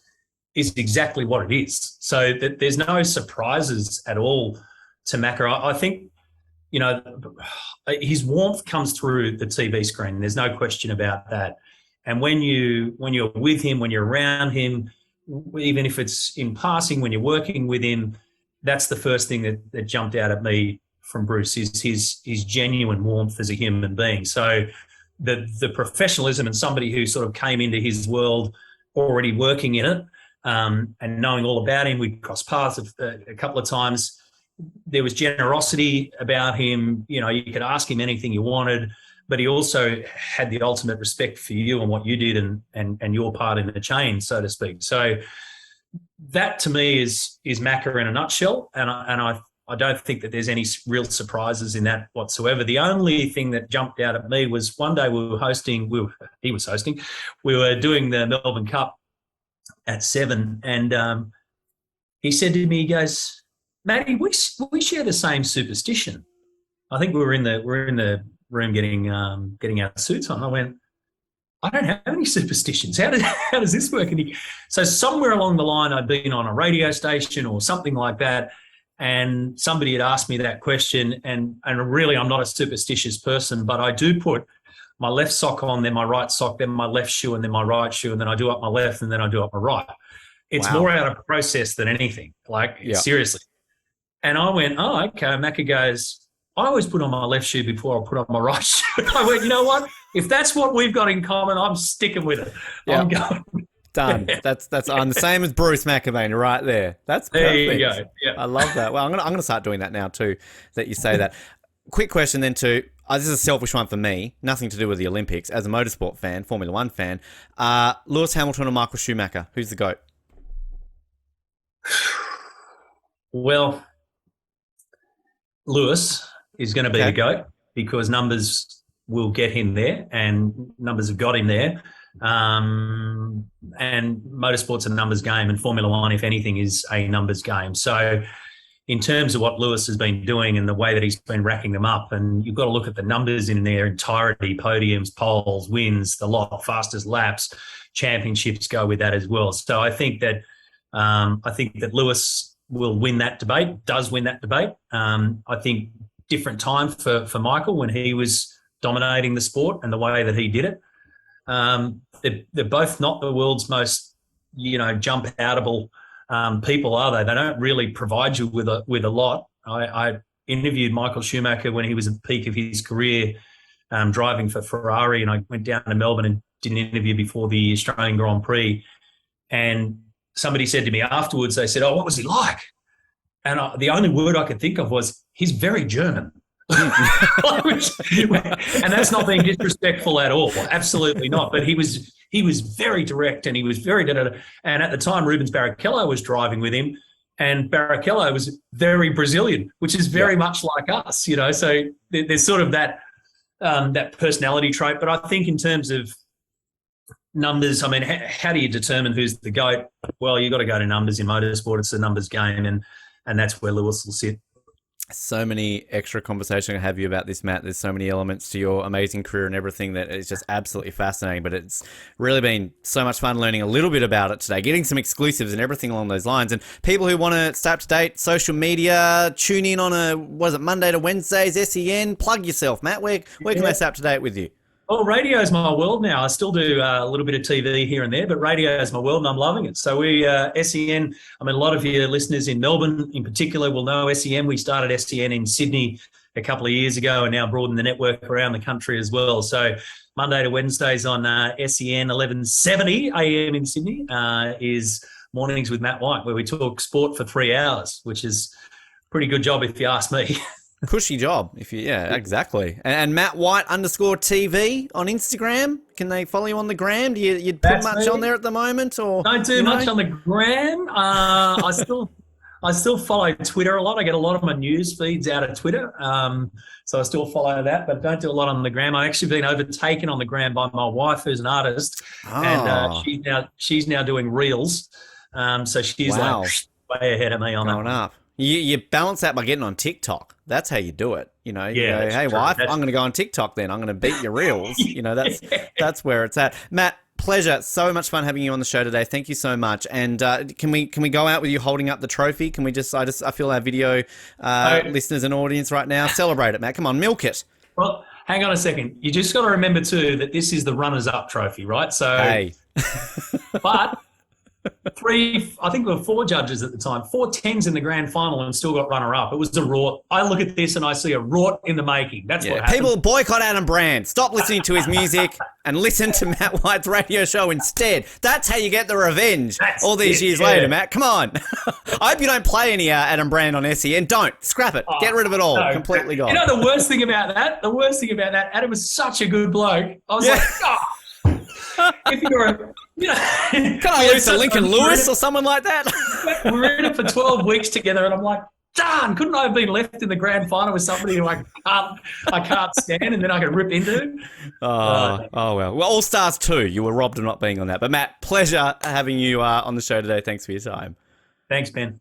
Speaker 2: is exactly what it is. So that there's no surprises at all to Macca. I think, you know, his warmth comes through the TV screen. There's no question about that. And when you're with him, when you're around him, even if it's in passing, when you're working with him, that's the first thing that jumped out at me from Bruce is his genuine warmth as a human being. So the professionalism and somebody who sort of came into his world already working in it and knowing all about him, we crossed paths a couple of times. There was generosity about him. You know, you could ask him anything you wanted, but he also had the ultimate respect for you and what you did and your part in the chain, so to speak. So that to me is Macca in a nutshell, and I don't think that there's any real surprises in that whatsoever. The only thing that jumped out at me was one day we were doing the Melbourne Cup at 7, and he said to me, he goes, "Matty, we share the same superstition." I think we were in the room getting our suits on. I went, "I don't have any superstitions. How does this work?" And so somewhere along the line, I'd been on a radio station or something like that, and somebody had asked me that question. And really, I'm not a superstitious person, but I do put my left sock on, then my right sock, then my left shoe, and then my right shoe, and then I do up my left, and then I do up my right. It's more out of process than anything. Seriously. And I went, "Oh, okay." Macca goes, "I always put on my left shoe before I put on my right shoe." I went, "You know what? If that's what we've got in common, I'm sticking with it.
Speaker 1: Yep.
Speaker 2: I'm going."
Speaker 1: Done. That's I'm the same as Bruce McAvaney right there. That's perfect.
Speaker 2: There you go. Yeah.
Speaker 1: I love that. Well, I'm gonna start doing that now too. That you say that. Quick question then too. This is a selfish one for me. Nothing to do with the Olympics. As a motorsport fan, Formula One fan, Lewis Hamilton or Michael Schumacher, who's the GOAT?
Speaker 2: Well, Lewis is going to be the GOAT because numbers will get him there, and numbers have got him there. And motorsport's a numbers game, and Formula One, if anything, is a numbers game. So in terms of what Lewis has been doing and the way that he's been racking them up, and you've got to look at the numbers in their entirety, podiums, poles, wins, the lot, fastest laps, championships go with that as well. So I think that Lewis will win that debate, does win that debate. I think different time for Michael when he was dominating the sport and the way that he did it. They're both not the world's most, jump outable people, are they? They don't really provide you with a lot. I interviewed Michael Schumacher when he was at the peak of his career, driving for Ferrari, and I went down to Melbourne and did an interview before the Australian Grand Prix. And somebody said to me afterwards, they said, "Oh, what was he like?" And the only word I could think of was, "He's very German." And that's not being disrespectful at all. Absolutely not. But he was very direct, and he was very and at the time Rubens Barrichello was driving with him, and Barrichello was very Brazilian, which is very much like us, So there's sort of that personality trait. But I think in terms of numbers. I mean, how do you determine who's the GOAT? Well, you got to go to numbers in motorsport. It's a numbers game, and that's where Lewis will sit.
Speaker 1: So many extra conversation I have you about this, Matt. There's so many elements to your amazing career and everything that is just absolutely fascinating. But it's really been so much fun learning a little bit about it today, getting some exclusives and everything along those lines. And people who want to stay up to date, social media, tune in on Monday to Wednesdays, SEN. Plug yourself, Matt. Where can they stay up to date with you?
Speaker 2: Well, radio is my world now. I still do a little bit of TV here and there, but radio is my world and I'm loving it. So we, SEN, I mean, a lot of your listeners in Melbourne in particular will know SEN. We started SEN in Sydney a couple of years ago and now broadened the network around the country as well. So Monday to Wednesdays on SEN 1170 AM in Sydney is Mornings with Matt White, where we talk sport for 3 hours, which is a pretty good job if you ask me.
Speaker 1: Cushy job, exactly. And Matt White _TV on Instagram. Can they follow you on the gram? Do you put much on there at the moment, or
Speaker 2: don't do much on the gram? I still follow Twitter a lot. I get a lot of my news feeds out of Twitter, so I still follow that, but don't do a lot on the gram. I've actually been overtaken on the gram by my wife, who's an artist, and she's now doing reels. So she's like way ahead of me on that.
Speaker 1: Up. You balance that by getting on TikTok. That's how you do it. You go, hey, wife, I'm going to go on TikTok then. I'm going to beat your reels. That's where it's at. Matt, pleasure. So much fun having you on the show today. Thank you so much. And can we go out with you holding up the trophy? Can we I feel our video listeners and audience right now. Celebrate it, Matt. Come on, milk it.
Speaker 2: Well, hang on a second. You just got to remember too that this is the runners-up trophy, right? So,
Speaker 1: hey.
Speaker 2: But I think there were 4 judges at the time, 4 10s in the grand final and still got runner-up. It was a rort. I look at this and I see a rort in the making. That's what happened.
Speaker 1: People boycott Adam Brand. Stop listening to his music and listen to Matt White's radio show instead. That's how you get the revenge all these years later, Matt. Come on. I hope you don't play any Adam Brand on SEN. Don't. Scrap it. Get rid of it all. Completely gone.
Speaker 2: You know the worst thing about that? Adam was such a good bloke. I was like, if you're
Speaker 1: can I lose to Lincoln Lewis or someone like that?
Speaker 2: We're in it for 12 weeks together, and I'm like, darn, couldn't I have been left in the grand final with somebody who I can't stand and then I can rip into?
Speaker 1: Well, All Stars 2, you were robbed of not being on that. But Matt, pleasure having you on the show today. Thanks for your time.
Speaker 2: Thanks, Ben.